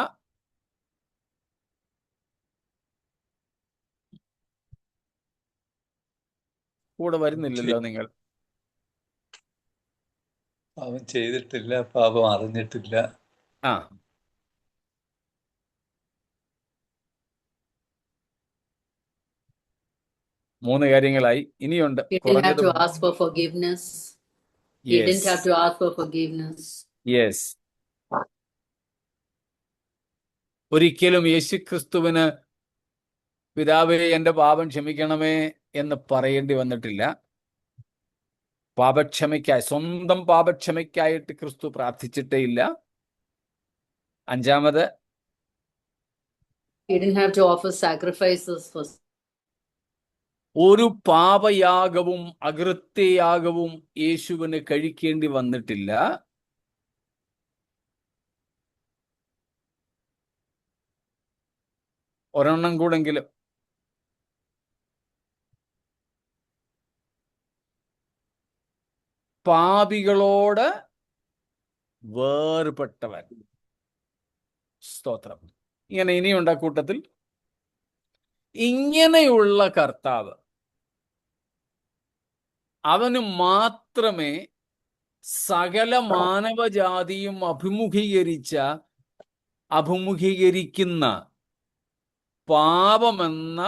കൂടെ വരുന്നില്ലല്ലോ നിങ്ങൾ. പാപം ചെയ്തിട്ടില്ല, പാപം അറിഞ്ഞിട്ടില്ല. 3 കാര്യങ്ങളായി. ഇനിയുണ്ട്. He didn't have to ask for forgiveness. He didn't have to ask for forgiveness. Yes. ഒരിക്കലും യേശു ക്രിസ്തുവിന് പിതാവേ എൻ്റെ പാപം ക്ഷമിക്കണമേ എന്ന് പറയേണ്ടി വന്നിട്ടില്ല. പാപക്ഷമയ്ക്കായി, സ്വന്തം പാപക്ഷമയ്ക്കായിട്ട് ക്രിസ്തു പ്രാർത്ഥിച്ചിട്ടേ ഇല്ല. 5, He didn't have to offer sacrifices for. ഒരു പാപയാഗവും അകൃത്യയാഗവും യേശുവിന് കഴിക്കേണ്ടി വന്നിട്ടില്ല. ഒരെണ്ണം കൂടെങ്കിലും. പാപികളോട് വേർപെട്ടവൻ. സ്തോത്രം. ഇങ്ങനെ ഇനിയുണ്ട് ആ കൂട്ടത്തിൽ. ഇങ്ങനെയുള്ള കർത്താവ്, അവന് മാത്രമേ സകല മാനവജാതിയും അഭിമുഖീകരിക്കുന്ന പാപമെന്ന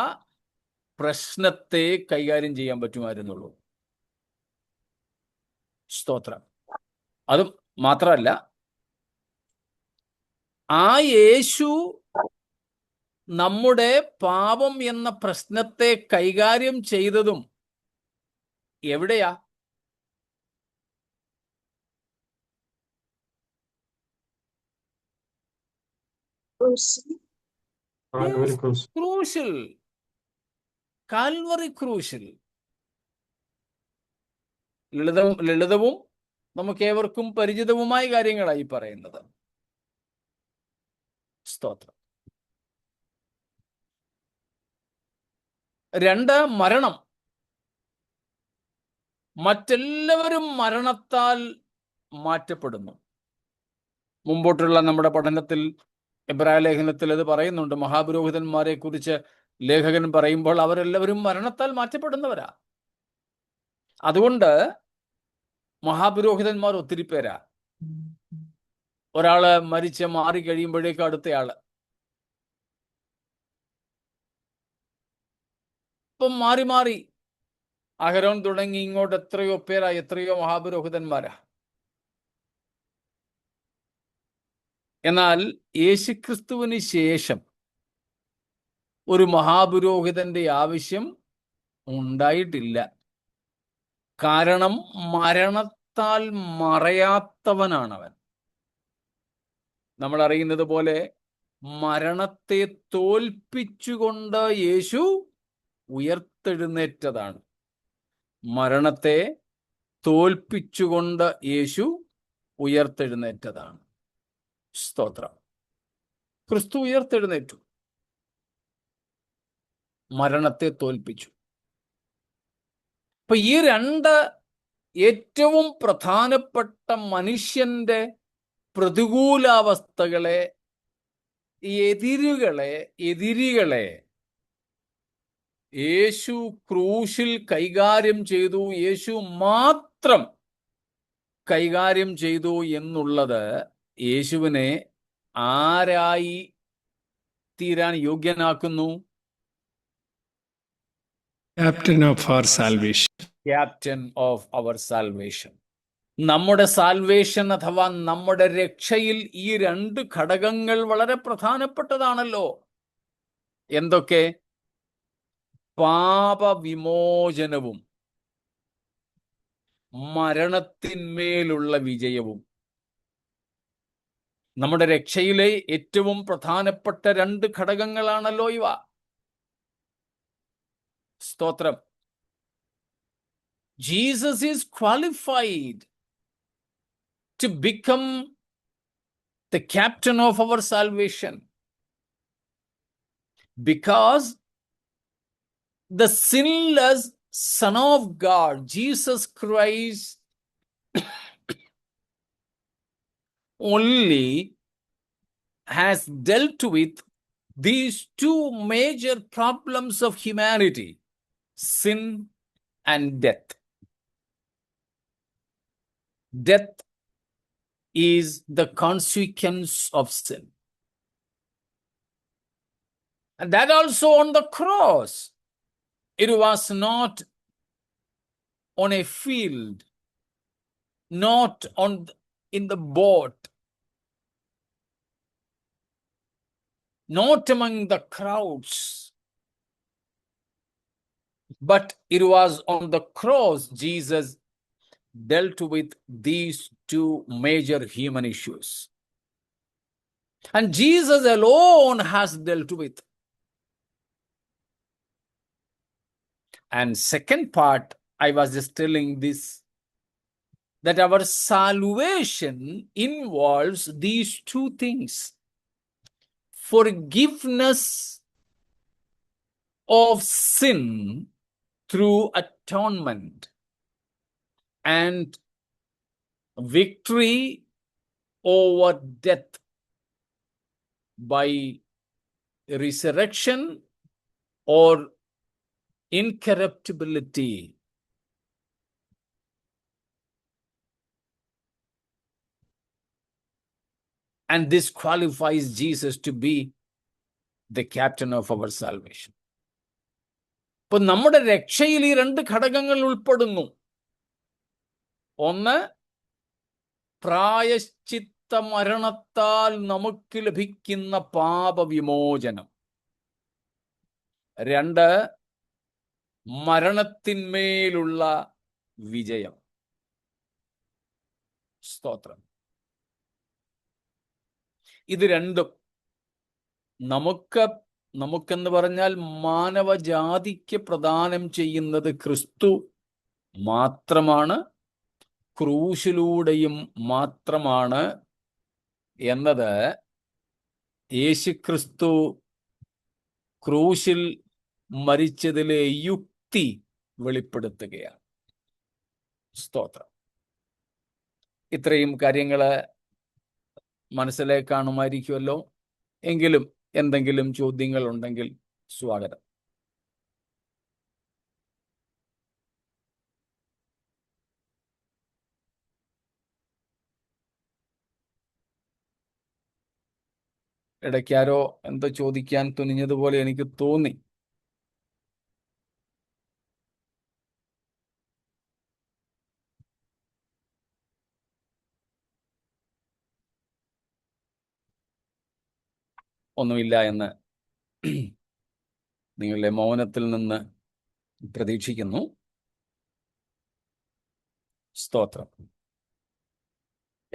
പ്രശ്നത്തെ കൈകാര്യം ചെയ്യാൻ പറ്റുമായിരുന്നുള്ളൂ. സ്തോത്രം. അത് മാത്രമല്ല, ആ യേശു നമ്മുടെ പാപം എന്ന പ്രശ്നത്തെ കൈകാര്യം ചെയ്തതും എവിടെയാ? ക്രൂശിൽ, കാൽവറി ക്രൂശിൽ. ലളിതവും നമുക്കേവർക്കും പരിചിതവുമായ കാര്യങ്ങളായി പറയുന്നത്. സ്തോത്രം. 2, മരണം. മറ്റെല്ലാവരും മരണത്താൽ മാറ്റപ്പെടുന്നു. മുമ്പോട്ടുള്ള നമ്മുടെ പഠനത്തിൽ എബ്രായ ലേഖനത്തിൽ അത് പറയുന്നുണ്ട്. മഹാപുരോഹിതന്മാരെ കുറിച്ച് ലേഖകൻ പറയുമ്പോൾ അവരെല്ലാവരും മരണത്താൽ മാറ്റപ്പെടുന്നവരാ. അതുകൊണ്ട് മഹാപുരോഹിതന്മാർ ഒത്തിരി പേരാ. ഒരാള് മരിച്ച് മാറി കഴിയുമ്പോഴേക്ക് അടുത്തയാള്. ഇപ്പം മാറി മാറി അഹരോൻ തുടങ്ങി ഇങ്ങോട്ട് എത്രയോ പേരാ, എത്രയോ മഹാപുരോഹിതന്മാരാ. എന്നാൽ യേശുക്രിസ്തുവിന് ശേഷം ഒരു മഹാപുരോഹിതന്റെ ആവശ്യം ഉണ്ടായിട്ടില്ല. കാരണം മരണത്താൽ മറയാത്തവനാണവൻ. നമ്മൾ അറിയുന്നത് പോലെ മരണത്തെ തോൽപ്പിച്ചുകൊണ്ട് യേശു ഉയർത്തെഴുന്നേറ്റതാണ്. മരണത്തെ തോൽപ്പിച്ചുകൊണ്ട് യേശു ഉയർത്തെഴുന്നേറ്റതാണ്. സ്തോത്രം. ക്രിസ്തു ഉയർത്തെഴുന്നേറ്റു, മരണത്തെ തോൽപ്പിച്ചു. അപ്പൊ ഈ 2 ഏറ്റവും പ്രധാനപ്പെട്ട മനുഷ്യന്റെ പ്രതികൂലാവസ്ഥകളെ, എതിരികളെ യേശു ക്രൂശിൽ കൈകാര്യം ചെയ്തു. യേശു മാത്രം കൈകാര്യം ചെയ്തു എന്നുള്ളത് യേശുവിനെ ആരായി തീരാൻ യോഗ്യനാക്കുന്നു? Captain of our salvation. Captain of our salvation. നമ്മുടെ സാൽവേഷൻ അഥവാ നമ്മുടെ രക്ഷയിൽ ഈ 2 ഘടകങ്ങൾ വളരെ പ്രധാനപ്പെട്ടതാണല്ലോ. എന്തൊക്കെ? പാപവിമോചനവും മരണത്തിന്മേലുള്ള വിജയവും. നമ്മുടെ രക്ഷയിലെ ഏറ്റവും പ്രധാനപ്പെട്ട 2 ഘടകങ്ങളാണല്ലോ ഇവ. സ്തോത്രം. Jesus is qualified to become the captain of our salvation because the sinless Son of God, Jesus Christ, only has dealt with these 2 major problems of humanity, sin and death. Death is the consequence of sin. And that also on the cross. It was not on a field, not in the boat, not among the crowds, but it was on the cross Jesus dealt with these 2 major human issues. And Jesus alone has dealt with. And second part, I was just telling this, that our salvation involves these 2 things. Forgiveness of sin through atonement and victory over death by resurrection or incorruptibility And this qualifies Jesus to be the captain of our salvation. ഇപ്പൊ നമ്മുടെ രക്ഷയിൽ ഈ രണ്ട് ഘടകങ്ങൾ ഉൾപ്പെടുന്നു. ഒന്ന്, പ്രായശ്ചിത്ത മരണത്താൽ നമുക്ക് ലഭിക്കുന്ന പാപവിമോചനം. രണ്ട്, മരണത്തിന്മേലുള്ള വിജയം. സ്തോത്രം. ഇത് രണ്ടും നമുക്കെന്ന് പറഞ്ഞാൽ മാനവജാതിക്ക് പ്രദാനം ചെയ്യുന്നത് ക്രിസ്തു മാത്രമാണ്, ക്രൂശിലൂടെയും മാത്രമാണ് എന്നത് യേശുക്രിസ്തു ക്രൂശിൽ മരിച്ചതിലെ യുക്തി വെളിപ്പെടുത്തുകയാണ്. സ്തോത്രം. ഇത്രയും കാര്യങ്ങൾ മനസ്സിലേക്ക് കാണുമായിരിക്കുമല്ലോ. എങ്കിലും എന്തെങ്കിലും ചോദ്യങ്ങൾ ഉണ്ടെങ്കിൽ സ്വാഗതം. ഇടയ്ക്കാരോ എന്തോ ചോദിക്കാൻ തുനിഞ്ഞതുപോലെ എനിക്ക് തോന്നി. ഒന്നുമില്ല എന്ന് നിങ്ങളുടെ മൗനത്തിൽ നിന്ന് പ്രതീക്ഷിക്കുന്നു. സ്തോത്രം.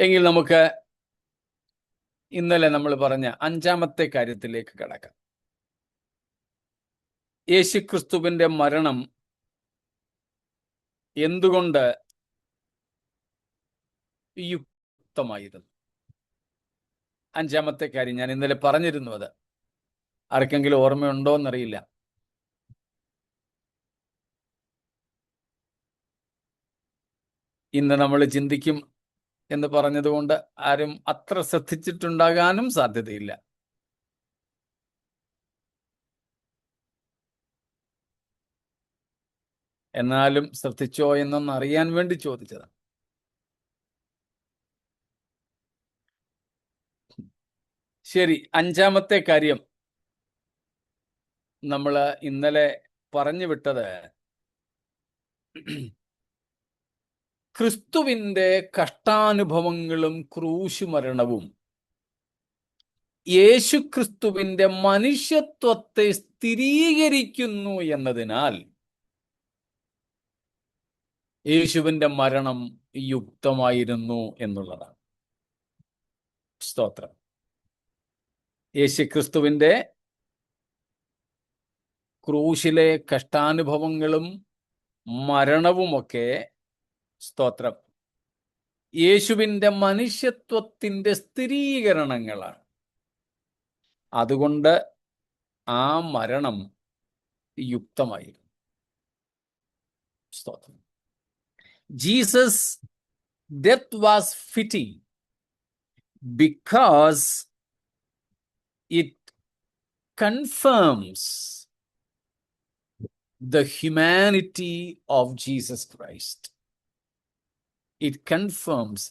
എങ്കിൽ നമുക്ക് ഇന്നലെ നമ്മൾ പറഞ്ഞ അഞ്ചാമത്തെ കാര്യത്തിലേക്ക് കടക്കാം. യേശുക്രിസ്തുവിന്റെ മരണം എന്തുകൊണ്ട് യുക്തമായിരുന്നു? അഞ്ചാമത്തെ കാര്യം ഞാൻ ഇന്നലെ പറഞ്ഞിരുന്നു. അത് ആർക്കെങ്കിലും ഓർമ്മയുണ്ടോ എന്നറിയില്ല. ഇന്ന് നമ്മൾ ചിന്തിക്കും എന്ന് പറഞ്ഞതുകൊണ്ട് ആരും അത്ര ശ്രദ്ധിച്ചിട്ടുണ്ടാകാനും സാധ്യതയില്ല. എന്നാലും ശ്രദ്ധിച്ചോ എന്നൊന്ന് അറിയാൻ വേണ്ടി ചോദിച്ചതാണ്. ശരി, അഞ്ചാമത്തെ കാര്യം നമ്മൾ ഇന്നലെ പറഞ്ഞു വിട്ടത് ക്രിസ്തുവിന്റെ കഷ്ടാനുഭവങ്ങളും ക്രൂശുമരണവും യേശുക്രിസ്തുവിന്റെ മനുഷ്യത്വത്തെ സ്ഥിരീകരിക്കുന്നു എന്നതിനാൽ യേശുവിന്റെ മരണം യുക്തമായിരുന്നു എന്നുള്ളതാണ്. സ്തോത്രം. യേശുക്രിസ്തുവിന്റെ ക്രൂശിലെ കഷ്ടാനുഭവങ്ങളും മരണവുമൊക്കെ, സ്തോത്രം, യേശുവിന്റെ മനുഷ്യത്വത്തിന്റെ സ്ഥിരീകരണങ്ങളാണ്. അതുകൊണ്ട് ആ മരണം യുക്തമായിരുന്നു. സ്തോത്രം. Jesus death was fitting because it confirms the humanity of Jesus Christ. It confirms,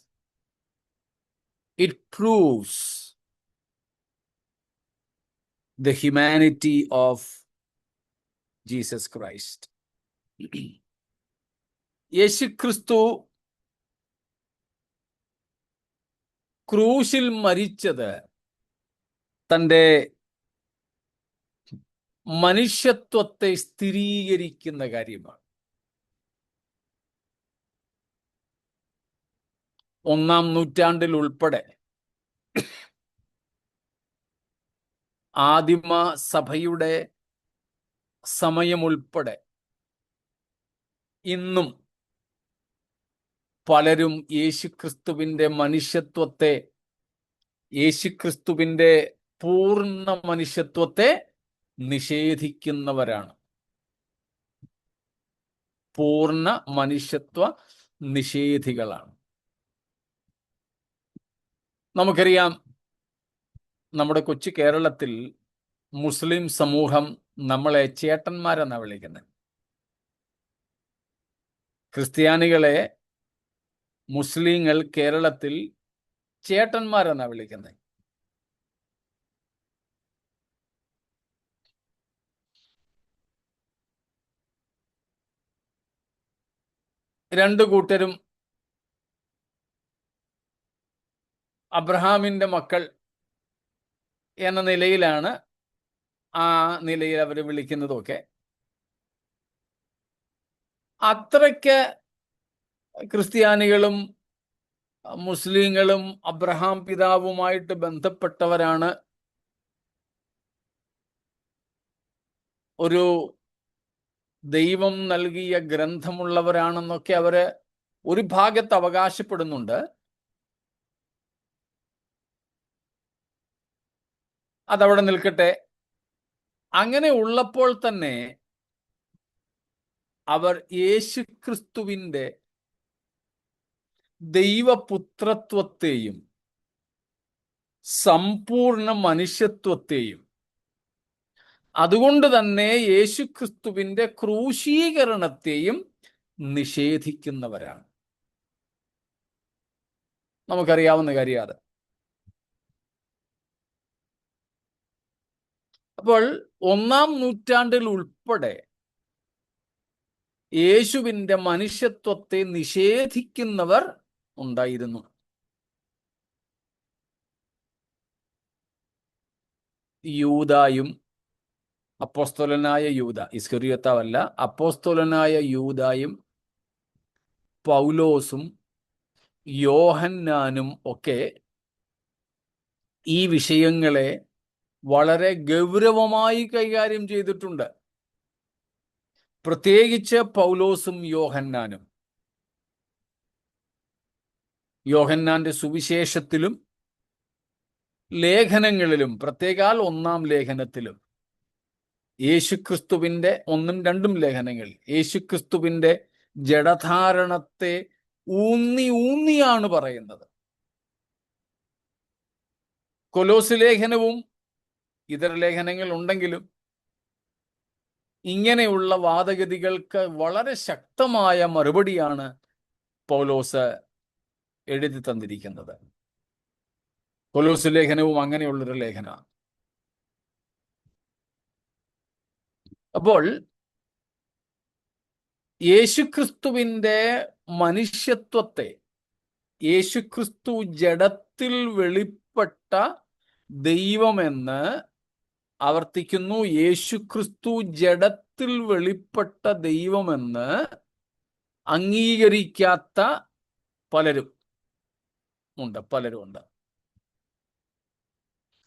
it proves the humanity of Jesus Christ. യേശുക്രിസ്തു ക്രൂശിൽ മരിച്ചത് തൻ്റെ മനുഷ്യത്വത്തെ സ്ഥിരീകരിക്കുന്ന കാര്യമാണ്. ഒന്നാം നൂറ്റാണ്ടിൽ ഉൾപ്പെടെ ആദിമ സഭയുടെ സമയമുൾപ്പെടെ ഇന്നും പലരും യേശുക്രിസ്തുവിന്റെ മനുഷ്യത്വത്തെ, യേശുക്രിസ്തുവിന്റെ പൂർണ്ണ മനുഷ്യത്വത്തെ നിഷേധിക്കുന്നവരാണ്. പൂർണ്ണ മനുഷ്യത്വ നിഷേധികളാണ്. നമുക്കറിയാം, നമ്മുടെ കൊച്ചു കേരളത്തിൽ മുസ്ലിം സമൂഹം നമ്മളെ ചേട്ടന്മാരെന്നാണ് വിളിക്കുന്നത്. ക്രിസ്ത്യാനികളെ മുസ്ലിങ്ങൾ കേരളത്തിൽ ചേട്ടന്മാരെന്നാണ് വിളിക്കുന്നത്. രണ്ടു കൂട്ടരും അബ്രഹാമിൻ്റെ മക്കൾ എന്ന നിലയിലാണ് ആ നിലയിൽ അവർ വിളിക്കുന്നതൊക്കെ. അത്രയ്ക്ക് ക്രിസ്ത്യാനികളും മുസ്ലിങ്ങളും അബ്രഹാം പിതാവുമായിട്ട് ബന്ധപ്പെട്ടവരാണ്, ഒരു ദൈവം നൽകിയ ഗ്രന്ഥമുള്ളവരാണെന്നൊക്കെ അവര് ഒരു ഭാഗത്ത് അവകാശപ്പെടുന്നുണ്ട്. അതവിടെ നിൽക്കട്ടെ. അങ്ങനെ ഉള്ളപ്പോൾ തന്നെ അവർ യേശുക്രിസ്തുവിൻ്റെ ദൈവപുത്രത്വത്തെയും സമ്പൂർണ്ണ മനുഷ്യത്വത്തെയും അതുകൊണ്ട് തന്നെ യേശുക്രിസ്തുവിൻ്റെ ക്രൂശീകരണത്തെയും നിഷേധിക്കുന്നവരാണ്. നമുക്കറിയാവുന്ന കാര്യം അത്. അപ്പോൾ 1-ാം നൂറ്റാണ്ടിൽ ഉൾപ്പെടെ യേശുവിൻ്റെ മനുഷ്യത്വത്തെ നിഷേധിക്കുന്നവർ ഉണ്ടായിരുന്നു. യൂദായും, അപ്പോസ്തലനായ യൂദ, ഇസ്കറിയോത്താവല്ല, അപ്പോസ്തലനായ യൂദായും പൗലോസും യോഹന്നാനും ഒക്കെ ഈ വിഷയങ്ങളെ വളരെ ഗൗരവമായി കൈകാര്യം ചെയ്തിട്ടുണ്ട്. പ്രത്യേകിച്ച് പൗലോസും യോഹന്നാനും. യോഹന്നാന്റെ സുവിശേഷത്തിലും ലേഖനങ്ങളിലും, പ്രത്യേകാൽ 1-ാം ലേഖനത്തിലും യേശുക്രിസ്തുവിൻ്റെ 1-ഉം 2-ഉം ലേഖനങ്ങൾ യേശുക്രിസ്തുവിൻ്റെ ജഡധാരണത്തെ ഊന്നിയാണ് പറയുന്നത്. കൊലോസ് ലേഖനവും ഇതര ലേഖനങ്ങൾ ഉണ്ടെങ്കിലും ഇങ്ങനെയുള്ള വാദഗതികൾക്ക് വളരെ ശക്തമായ മറുപടിയാണ് പൗലോസ് എഴുതി തന്നിരിക്കുന്നത്. കൊലോസ് ലേഖനവും അങ്ങനെയുള്ളൊരു ലേഖനമാണ്. അപ്പോൾ യേശുക്രിസ്തുവിൻ്റെ മനുഷ്യത്വത്തെ, യേശുക്രിസ്തു ജഡത്തിൽ വെളിപ്പെട്ട ദൈവമെന്ന് ആവർത്തിക്കുന്നു, യേശുക്രിസ്തു ജഡത്തിൽ വെളിപ്പെട്ട ദൈവമെന്ന് അംഗീകരിക്കാത്ത പലരും ഉണ്ട്.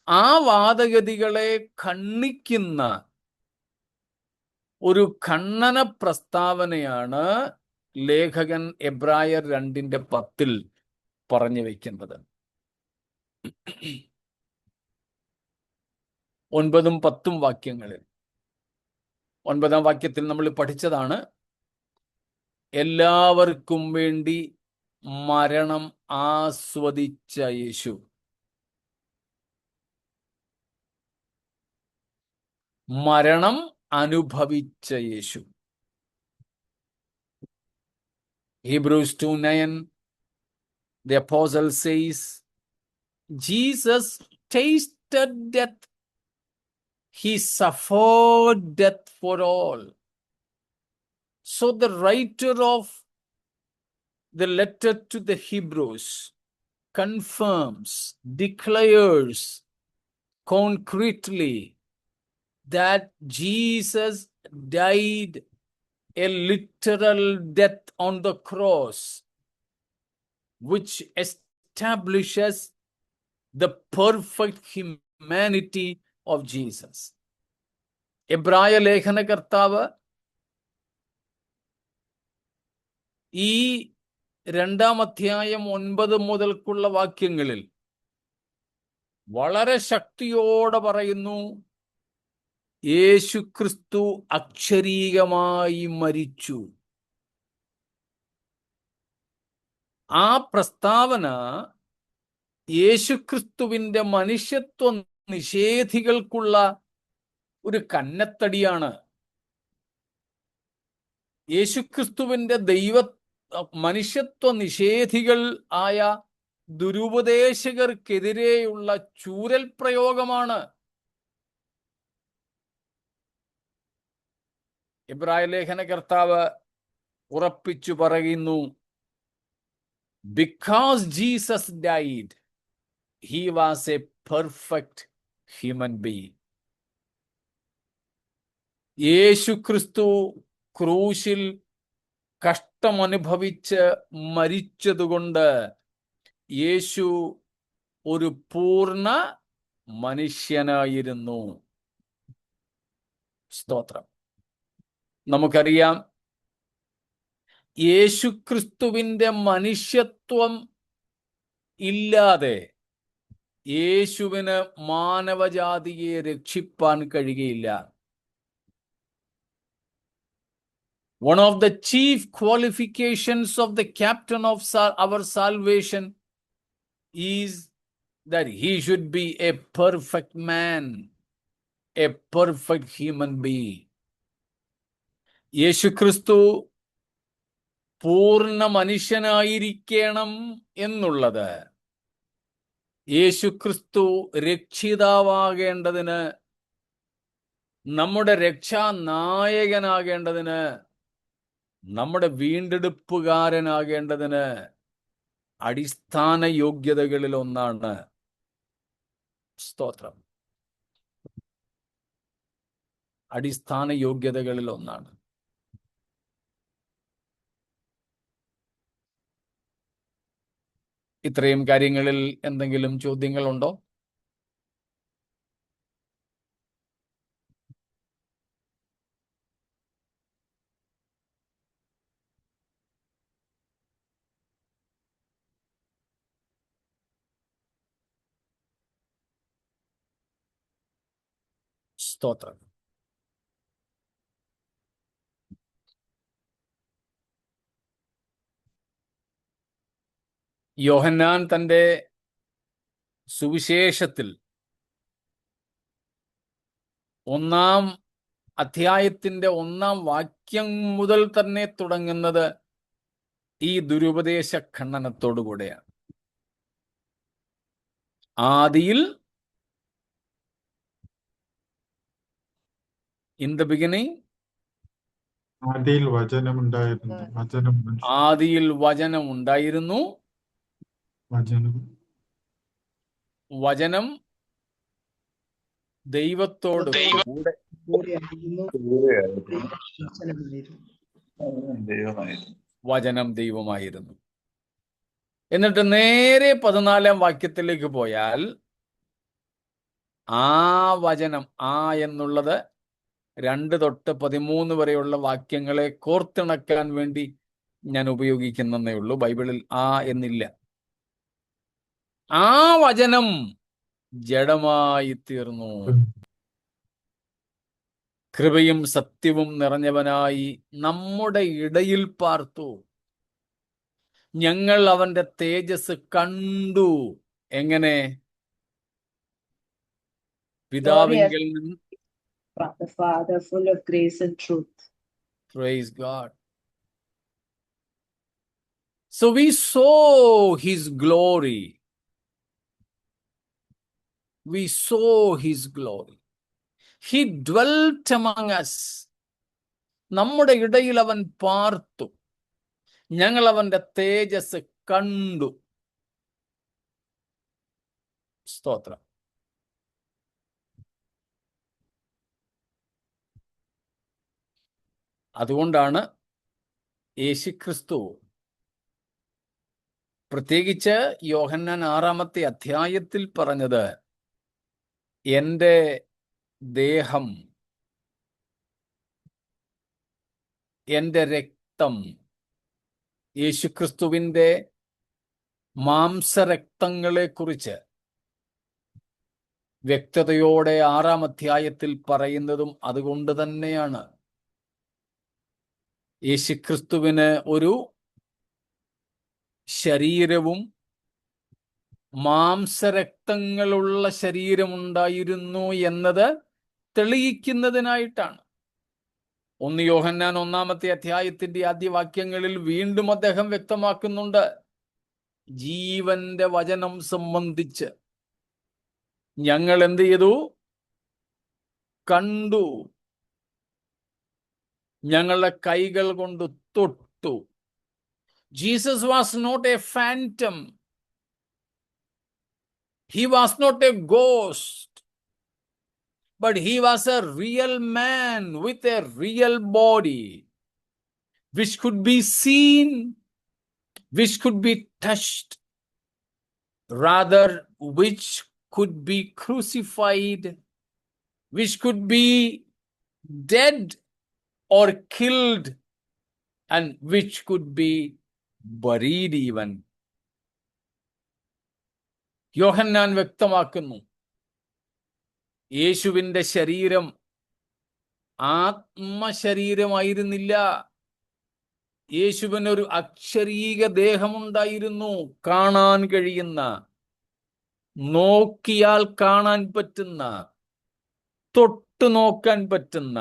ആ വാദഗതികളെ ഖണ്ഡിക്കുന്ന ഒരു ഖണ്ഡന പ്രസ്താവനയാണ് ലേഖകൻ എബ്രായർ 2:10 പറഞ്ഞു വയ്ക്കുന്നത്. 9-ഉം 10-ഉം വാക്യങ്ങളിൽ 9-ാം വാക്യത്തിൽ നമ്മൾ പഠിച്ചതാണ്, എല്ലാവർക്കും വേണ്ടി മരണം ആസ്വദിച്ച യേശു, മരണം അനുഭവിച്ച യേശു. Hebrews 2:9, the apostle says, Jesus tasted death. He suffered death for all. So the writer of the letter to the Hebrews confirms, declares concretely that Jesus died a literal death on the cross, which establishes the perfect humanity of Jesus. എബ്രായ ലേഖനകർത്താവ് ഈ 2-ാം അധ്യായം 9 മുതൽക്കുള്ള വാക്യങ്ങളിൽ വളരെ ശക്തിയോടെ പറയുന്നു, യേശുക്രിസ്തു അക്ഷരീകമായി മരിച്ചു. ആ പ്രസ്താവന യേശുക്രിസ്തുവിൻ്റെ മനുഷ്യത്വ നിഷേധികൾക്കുള്ള ഒരു കന്നത്തടിയാണ്. യേശുക്രിസ്തുവിൻ്റെ മനുഷ്യത്വ നിഷേധികൾ ആയ ദുരുപദേശകർക്കെതിരെയുള്ള ചൂരൽ പ്രയോഗമാണ്. എബ്രായ ലേഖന കർത്താവ് ഉറപ്പിച്ചു പറയുന്നു, because Jesus died, he was a perfect human being. യേശു ക്രിസ്തു ക്രൂശിൽ കഷ്ടമനുഭവിച്ച് മരിച്ചതുകൊണ്ട് യേശു ഒരു പൂർണ്ണ മനുഷ്യനായിരുന്നു. സ്തോത്രം. നമുക്കറിയാം, യേശുക്രിസ്തുവിന്റെ മനുഷ്യത്വം ഇല്ലാതെ യേശുവിന് മാനവജാതിയെ രക്ഷിപ്പാൻ കഴിയുകയില്ല. One of the chief qualifications of the captain of our salvation is that he should be a perfect man, a perfect human being. യേശുക്രിസ്തു പൂർണ്ണ മനുഷ്യനായിരിക്കണം എന്നുള്ളത് യേശുക്രിസ്തു രക്ഷിതാവാകേണ്ടതിന്, നമ്മുടെ രക്ഷാനായകനാകേണ്ടതിന്, നമ്മുടെ വീണ്ടെടുപ്പുകാരനാകേണ്ടതിന് അടിസ്ഥാന യോഗ്യതകളിൽ ഒന്നാണ്. സ്തോത്രം. അടിസ്ഥാന യോഗ്യതകളിൽ ഒന്നാണ്. ഇത്രയും കാര്യങ്ങളിൽ എന്തെങ്കിലും ചോദ്യങ്ങളുണ്ടോ? സ്തോത്രം. യോഹന്നാൻ തന്റെ സുവിശേഷത്തിൽ 1-ാം അധ്യായത്തിന്റെ 1-ാം വാക്യം മുതൽ തന്നെ തുടങ്ങുന്നത് ഈ ദുരുപദേശ ഖണ്ഡനത്തോടുകൂടെയാണ്. ആദിയിൽ, ഇൻ ദ ബിഗിനിങ്, ആദിയിൽ വചനമുണ്ടായിരുന്നു, ആദിയിൽ വചനം ഉണ്ടായിരുന്നു, വചനം ദൈവത്തോട് കൂടെ വചനം ദൈവമായിരുന്നു. എന്നിട്ട് നേരെ 14-ാം വാക്യത്തിലേക്ക് പോയാൽ ആ വചനം, ആ എന്നുള്ളത് 2 തൊട്ട് 13 വരെയുള്ള വാക്യങ്ങളെ കോർത്തിണക്കാൻ വേണ്ടി ഞാൻ ഉപയോഗിക്കുന്നേ ഉള്ളൂ. ബൈബിളിൽ ആ എന്നില്ല. ആ വചനം ജഡമായി തീർന്നു, കൃപയും സത്യവും നിറഞ്ഞവനായി നമ്മുടെ ഇടയിൽ പാർത്തു. ഞങ്ങൾ അവന്റെ തേജസ് കണ്ടു. എങ്ങനെ? പിതാവിങ്കൽ നിന്ന്. The Father, full of grace and truth. Praise God. So we saw his glory. We saw his glory. He dwelt among us. നമ്മുടെ ഇടയിൽ അവൻ പാർത്തു. ഞങ്ങൾ അവന്റെ തേജസ് കണ്ടു. സ്തോത്രം. അതുകൊണ്ടാണ് യേശുക്രിസ്തു പ്രത്യേകിച്ച് യോഹന്നാൻ 6-ാമത്തെ അധ്യായത്തിൽ പറഞ്ഞത്, എൻ്റെ ദേഹം, എൻ്റെ രക്തം. യേശുക്രിസ്തുവിൻ്റെ മാംസരക്തങ്ങളെ കുറിച്ച് വ്യക്തതയോടെ 6-ാം അധ്യായത്തിൽ പറയുന്നതും അതുകൊണ്ട് തന്നെയാണ്. യേശുക്രിസ്തുവിന് ഒരു ശരീരവും മാംസരക്തങ്ങളുള്ള ശരീരമുണ്ടായിരുന്നു എന്നത് തെളിയിക്കുന്നതിനായിട്ടാണ്. 1 യോഹന്നാൻ 1-ാമത്തെ അധ്യായത്തിന്റെ ആദ്യ വാക്യങ്ങളിൽ വീണ്ടും അദ്ദേഹം വ്യക്തമാക്കുന്നുണ്ട്, ജീവന്റെ വചനം സംബന്ധിച്ച് ഞങ്ങൾ എന്ത് ചെയ്തു? കണ്ടു. ഞങ്ങളുടെ കൈകൾ കൊണ്ട് തൊട്ടു. വിളിപ്പടുത്തു. Jesus was not a phantom. He was not a ghost, but he was a real man with a real body, which could be seen, which could be touched, rather which could be crucified, which could be dead or killed, and which could be buried even. യോഹന്നാൻ വ്യക്തമാക്കുന്നു, യേശുവിൻ്റെ ശരീരം ആത്മശരീരമായിരുന്നില്ല. യേശുവിനൊരു അക്ഷരീക ദേഹമുണ്ടായിരുന്നു, കാണാൻ കഴിയുന്ന, നോക്കിയാൽ കാണാൻ പറ്റുന്ന, തൊട്ടു നോക്കാൻ പറ്റുന്ന.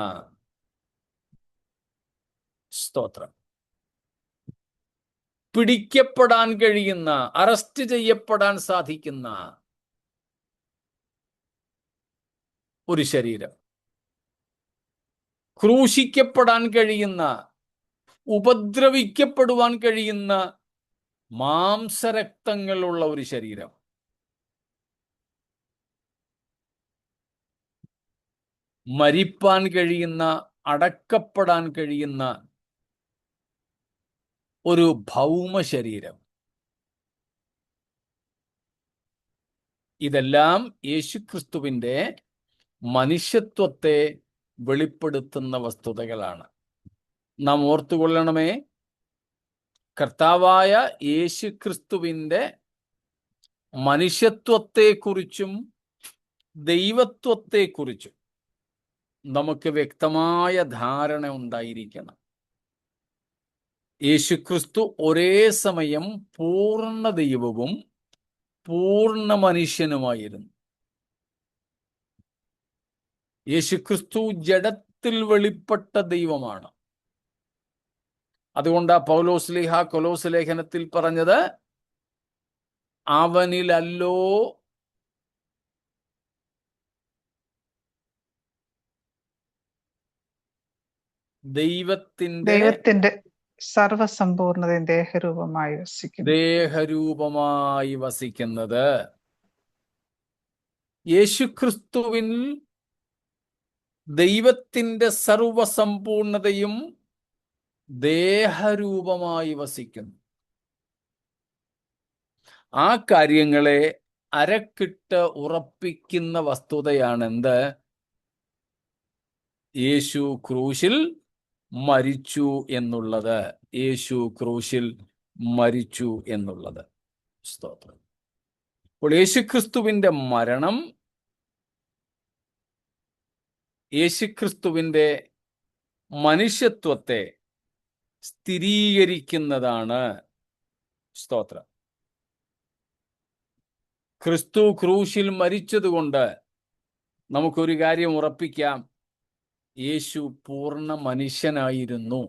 സ്തോത്രം. പിടിക്കപ്പെടാൻ കഴിയുന്ന, അറസ്റ്റ് ചെയ്യപ്പെടാൻ സാധിക്കുന്ന ഒരു ശരീരം, ക്രൂശിക്കപ്പെടാൻ കഴിയുന്ന, ഉപദ്രവിക്കപ്പെടുവാൻ കഴിയുന്ന മാംസരക്തങ്ങളുള്ള ഒരു ശരീരം. മരിപ്പാൻ കഴിയുന്ന, അടക്കപ്പെടാൻ കഴിയുന്ന ഒരു ഭൗമ ശരീരം. ഇതെല്ലാം യേശുക്രിസ്തുവിൻ്റെ മനുഷ്യത്വത്തെ വെളിപ്പെടുത്തുന്ന വസ്തുതകളാണ്. നാം ഓർത്തുകൊള്ളണമേ, കർത്താവായ യേശുക്രിസ്തുവിൻ്റെ മനുഷ്യത്വത്തെക്കുറിച്ചും ദൈവത്വത്തെക്കുറിച്ചും നമുക്ക് വ്യക്തമായ ധാരണ ഉണ്ടായിരിക്കണം. യേശുക്രിസ്തു ഒരേ സമയം പൂർണ്ണ ദൈവവും പൂർണ്ണ മനുഷ്യനുമായിരുന്നു. യേശുക്രിസ്തു ജഡത്തിൽ വെളിപ്പെട്ട ദൈവമാണ്. അതുകൊണ്ട് പൗലോസ് ശ്ലീഹ കൊലോസ് ലേഖനത്തിൽ പറഞ്ഞത്, അവനിലല്ലോ ദൈവത്തിന്റെ സർവസമ്പൂർണതയും ദേഹരൂപമായി വസിക്കുന്നത്. യേശുക്രിസ്തുവിൽ ദൈവത്തിന്റെ സർവസമ്പൂർണതയും ദേഹരൂപമായി വസിക്കുന്നു. ആ കാര്യങ്ങളെ അരക്കിട്ട് ഉറപ്പിക്കുന്ന വസ്തുതയാണ് എന്ത്? യേശു ക്രൂശിൽ മരിച്ചു എന്നുള്ളത്. യേശു ക്രൂശിൽ മരിച്ചു എന്നുള്ളത്. സ്തോത്രം. അപ്പോൾ യേശുക്രിസ്തുവിൻ്റെ മരണം യേശുക്രിസ്തുവിൻ്റെ മനുഷ്യത്വത്തെ സ്ഥിരീകരിക്കുന്നതാണ്. സ്തോത്രം. ക്രിസ്തു ക്രൂശിൽ മരിച്ചതുകൊണ്ട് നമുക്കൊരു കാര്യം ഉറപ്പിക്കാം, യേശു പൂർണ്ണ മനുഷ്യനായിരുന്നു.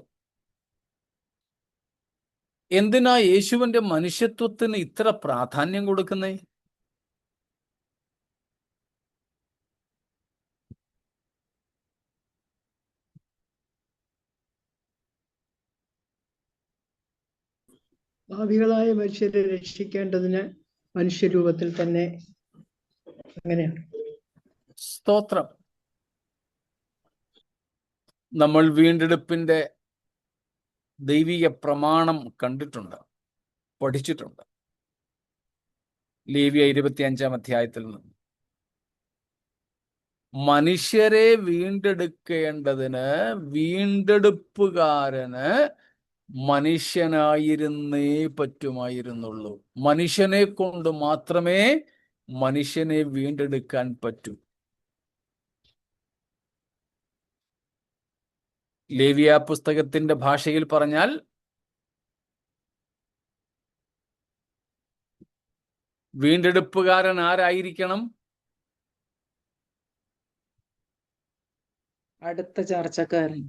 എന്തിനാ യേശുവിൻ്റെ മനുഷ്യത്വത്തിന് ഇത്ര പ്രാധാന്യം കൊടുക്കുന്നേ? ഭാവികളായ മനുഷ്യരെ രക്ഷിക്കേണ്ടതിന് മനുഷ്യരൂപത്തിൽ തന്നെ. അങ്ങനെയാണ്. സ്തോത്രം. നമ്മൾ വീണ്ടെടുപ്പിന്റെ ദൈവിക പ്രമാണം കണ്ടിട്ടുണ്ട്, പഠിച്ചിട്ടുണ്ട്. ലേവ്യ 25-ാം അധ്യായത്തിൽ നിന്ന് മനുഷ്യരെ വീണ്ടെടുക്കേണ്ടതിന് വീണ്ടെടുപ്പുകാരന് മനുഷ്യനായിരുന്നേ പറ്റുമായിരുന്നുള്ളൂ. മനുഷ്യനെ കൊണ്ട് മാത്രമേ മനുഷ്യനെ വീണ്ടെടുക്കാൻ പറ്റൂ. ലേവ്യ പുസ്തകത്തിന്റെ ഭാഷയിൽ പറഞ്ഞാൽ വീണ്ടെടുപ്പുകാരൻ ആരായിരിക്കണം? അടുത്ത ചാർച്ചക്കാരൻ.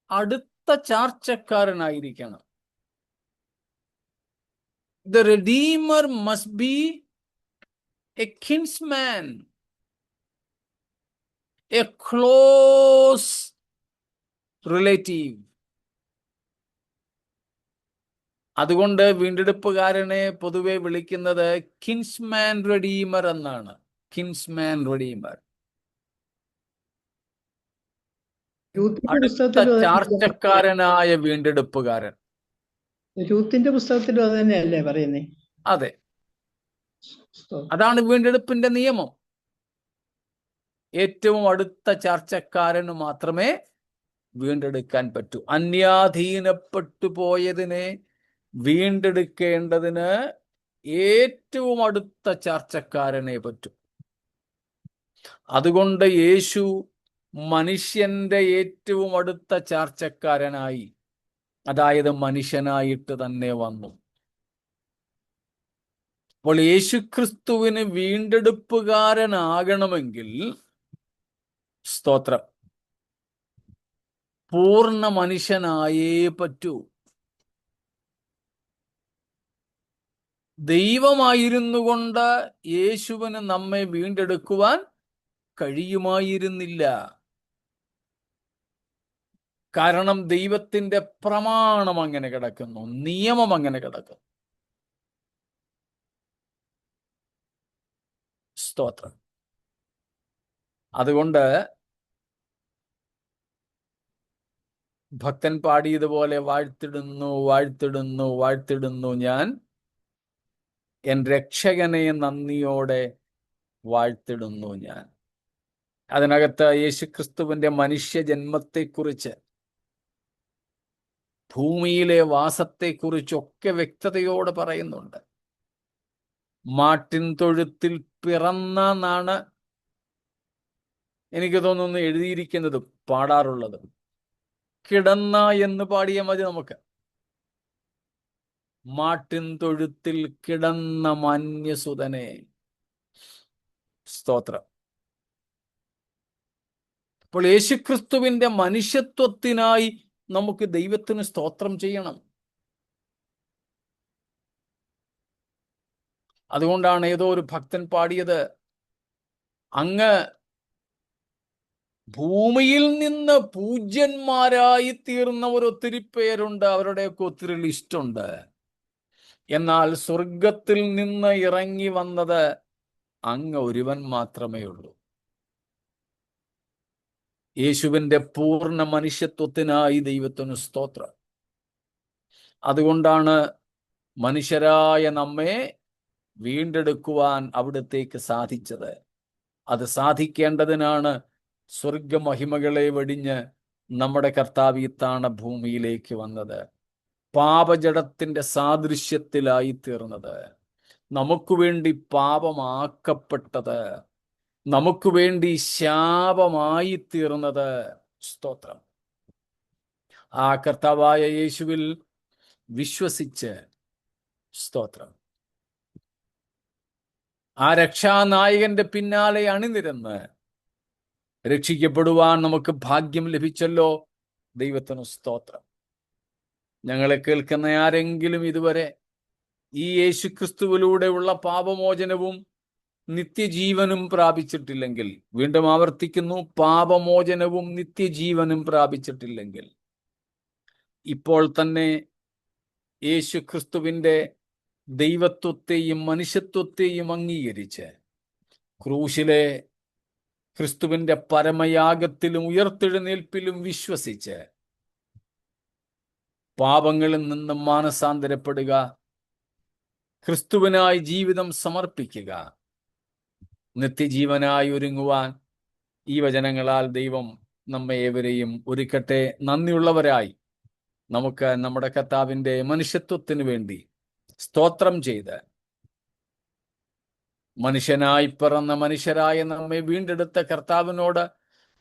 അടുത്ത ചാർച്ചക്കാരനായിരിക്കണം. The Redeemer must be a kinsman, a close relative. അതുകൊണ്ട് വീണ്ടെടുപ്പുകാരനെ പൊതുവെ വിളിക്കുന്നത് കിൻസ്മാൻ റെഡീമർ എന്നാണ്. കിൻസ്മാൻ റെഡീമർ, രൂത്തിന്റെ അടുത്ത പുസ്തകത്തിലും അത് ചാർച്ചക്കാരനായ വീണ്ടെടുപ്പുകാരൻ. രൂത്തിന്റെ പുസ്തകത്തിലും അത് തന്നെയല്ലേ പറയുന്നേ? അതെ, അതാണ് വീണ്ടെടുപ്പിന്റെ നിയമം. ഏറ്റവും അടുത്ത ചാർച്ചക്കാരന് മാത്രമേ വീണ്ടെടുക്കാൻ പറ്റൂ. അന്യാധീനപ്പെട്ടു പോയതിനെ വീണ്ടെടുക്കേണ്ടതിന് ഏറ്റവും അടുത്ത ചാർച്ചക്കാരനെ പറ്റൂ. അതുകൊണ്ട് യേശു മനുഷ്യന്റെ ഏറ്റവും അടുത്ത ചാർച്ചക്കാരനായി, അതായത് മനുഷ്യനായിട്ട് തന്നെ വന്നു. അപ്പോൾ യേശുക്രിസ്തുവിന് വീണ്ടെടുപ്പുകാരനാകണമെങ്കിൽ, സ്തോത്രം, പൂർണ്ണ മനുഷ്യനായേ പറ്റൂ. ദൈവമായിരുന്നു കൊണ്ട് യേശുവിന് നമ്മെ വീണ്ടെടുക്കുവാൻ കഴിയുമായിരുന്നില്ല. കാരണം ദൈവത്തിന്റെ പ്രമാണം അങ്ങനെ കിടക്കുന്നു, നിയമം അങ്ങനെ കിടക്കുന്നു. സ്തോത്രം. അതുകൊണ്ട് ഭക്തൻ പാടിയതുപോലെ, വാഴ്ത്തിടുന്നു വാഴ്ത്തിടുന്നു വാഴ്ത്തിടുന്നു ഞാൻ എൻ രക്ഷകനെ നന്ദിയോടെ വാഴ്ത്തിടുന്നു ഞാൻ. അതിനകത്ത് യേശുക്രിസ്തുവിന്റെ മനുഷ്യ ജന്മത്തെക്കുറിച്ച്, ഭൂമിയിലെ വാസത്തെക്കുറിച്ചൊക്കെ വ്യക്തതയോടെ പറയുന്നുണ്ട്. മാട്ടിൻ തൊഴുത്തിൽ പിറന്നാണ് എനിക്ക് തോന്നുന്നു എഴുതിയിരിക്കുന്നത്, പാടാറുള്ളത്. കിടന്ന എന്ന് പാടിയ മതി നമുക്ക്. മാട്ടിൻ തൊഴുത്തിൽ കിടന്ന മാന്യസുതനെ. സ്തോത്രം. അപ്പോൾ യേശുക്രിസ്തുവിന്റെ മനുഷ്യത്വത്തിനായി നമുക്ക് ദൈവത്തിന് സ്തോത്രം ചെയ്യണം. അതുകൊണ്ടാണ് ഏതോ ഒരു ഭക്തൻ പാടിയത്, അങ്ങ് ഭൂമിയിൽ നിന്ന് പൂജ്യന്മാരായി തീർന്നവർ ഒത്തിരി പേരുണ്ട്, അവരുടെയൊക്കെ ഒത്തിരി ലിസ്റ്റുണ്ട്. എന്നാൽ സ്വർഗത്തിൽ നിന്ന് ഇറങ്ങി വന്നത് അങ്ങ് ഒരുവൻ മാത്രമേ ഉള്ളൂ. യേശുവിന്റെ പൂർണ്ണ മനുഷ്യത്വത്തിനായി ദൈവത്തിന് സ്തോത്രം. അതുകൊണ്ടാണ് മനുഷ്യരായ നമ്മെ വീണ്ടെടുക്കുവാൻ അവിടത്തേക്ക് സാധിച്ചത്. അത് സാധിക്കേണ്ടതിനാണ് സ്വർഗമഹിമകളെ വെടിഞ്ഞ് നമ്മുടെ കർത്താവ് ഈ താണ ഭൂമിയിലേക്ക് വന്നത്. പാപജടത്തിന്റെ സാദൃശ്യത്തിലായി തീർന്നത്, നമുക്ക് വേണ്ടി പാപമാക്കപ്പെട്ടത്, നമുക്ക് വേണ്ടി ശാപമായി തീർന്നത്. സ്തോത്രം. ആ കർത്താവായ യേശുവിൽ വിശ്വസിച്ച്, സ്തോത്രം, ആ രക്ഷാനായകന്റെ പിന്നാലെ അണിനിരന്ന് രക്ഷിക്കപ്പെടുവാൻ നമുക്ക് ഭാഗ്യം ലഭിച്ചല്ലോ. ദൈവത്തിന് സ്തോത്രം. ഞങ്ങളെ കേൾക്കുന്ന ആരെങ്കിലും ഇതുവരെ ഈ യേശുക്രിസ്തുവിലൂടെയുള്ള പാപമോചനവും നിത്യജീവനും പ്രാപിച്ചിട്ടില്ലെങ്കിൽ, വീണ്ടും ആവർത്തിക്കുന്നു, പാപമോചനവും നിത്യജീവനും പ്രാപിച്ചിട്ടില്ലെങ്കിൽ, ഇപ്പോൾ തന്നെ യേശുക്രിസ്തുവിന്റെ ദൈവത്വത്തെയും മനുഷ്യത്വത്തെയും അംഗീകരിച്ച് ക്രൂശിലെ ക്രിസ്തുവിന്റെ പരമയാഗത്തിലും ഉയർത്തെഴുന്നേൽപ്പിലും വിശ്വസിച്ച് പാപങ്ങളിൽ നിന്നും മാനസാന്തരപ്പെടുക, ക്രിസ്തുവിനായി ജീവിതം സമർപ്പിക്കുക, നിത്യജീവനായി ഒരുങ്ങുവാൻ ഈ വചനങ്ങളാൽ ദൈവം നമ്മെ ഏവരെയും ഒരുക്കട്ടെ. നന്ദിയുള്ളവരായി നമുക്ക് നമ്മുടെ കർത്താവിന്റെ മനുഷ്യത്വത്തിന് വേണ്ടി സ്തോത്രം ചെയ്ത്, മനുഷ്യനായി പിറന്ന മനുഷ്യരായ നമ്മെ വീണ്ടെടുത്ത കർത്താവിനോട്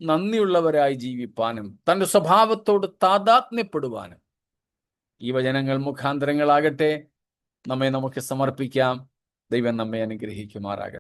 നന്ദിയുള്ളവരായി ജീവിപ്പാനും തൻ്റെ സ്വഭാവത്തോട് താദാത്മ്യപ്പെടുവാനും ഈ വചനങ്ങൾ മുഖാന്തരങ്ങളാകട്ടെ. നമ്മെ നമുക്ക് സമർപ്പിക്കാം. ദൈവം നമ്മെ അനുഗ്രഹിക്കുമാറാകട്ടെ.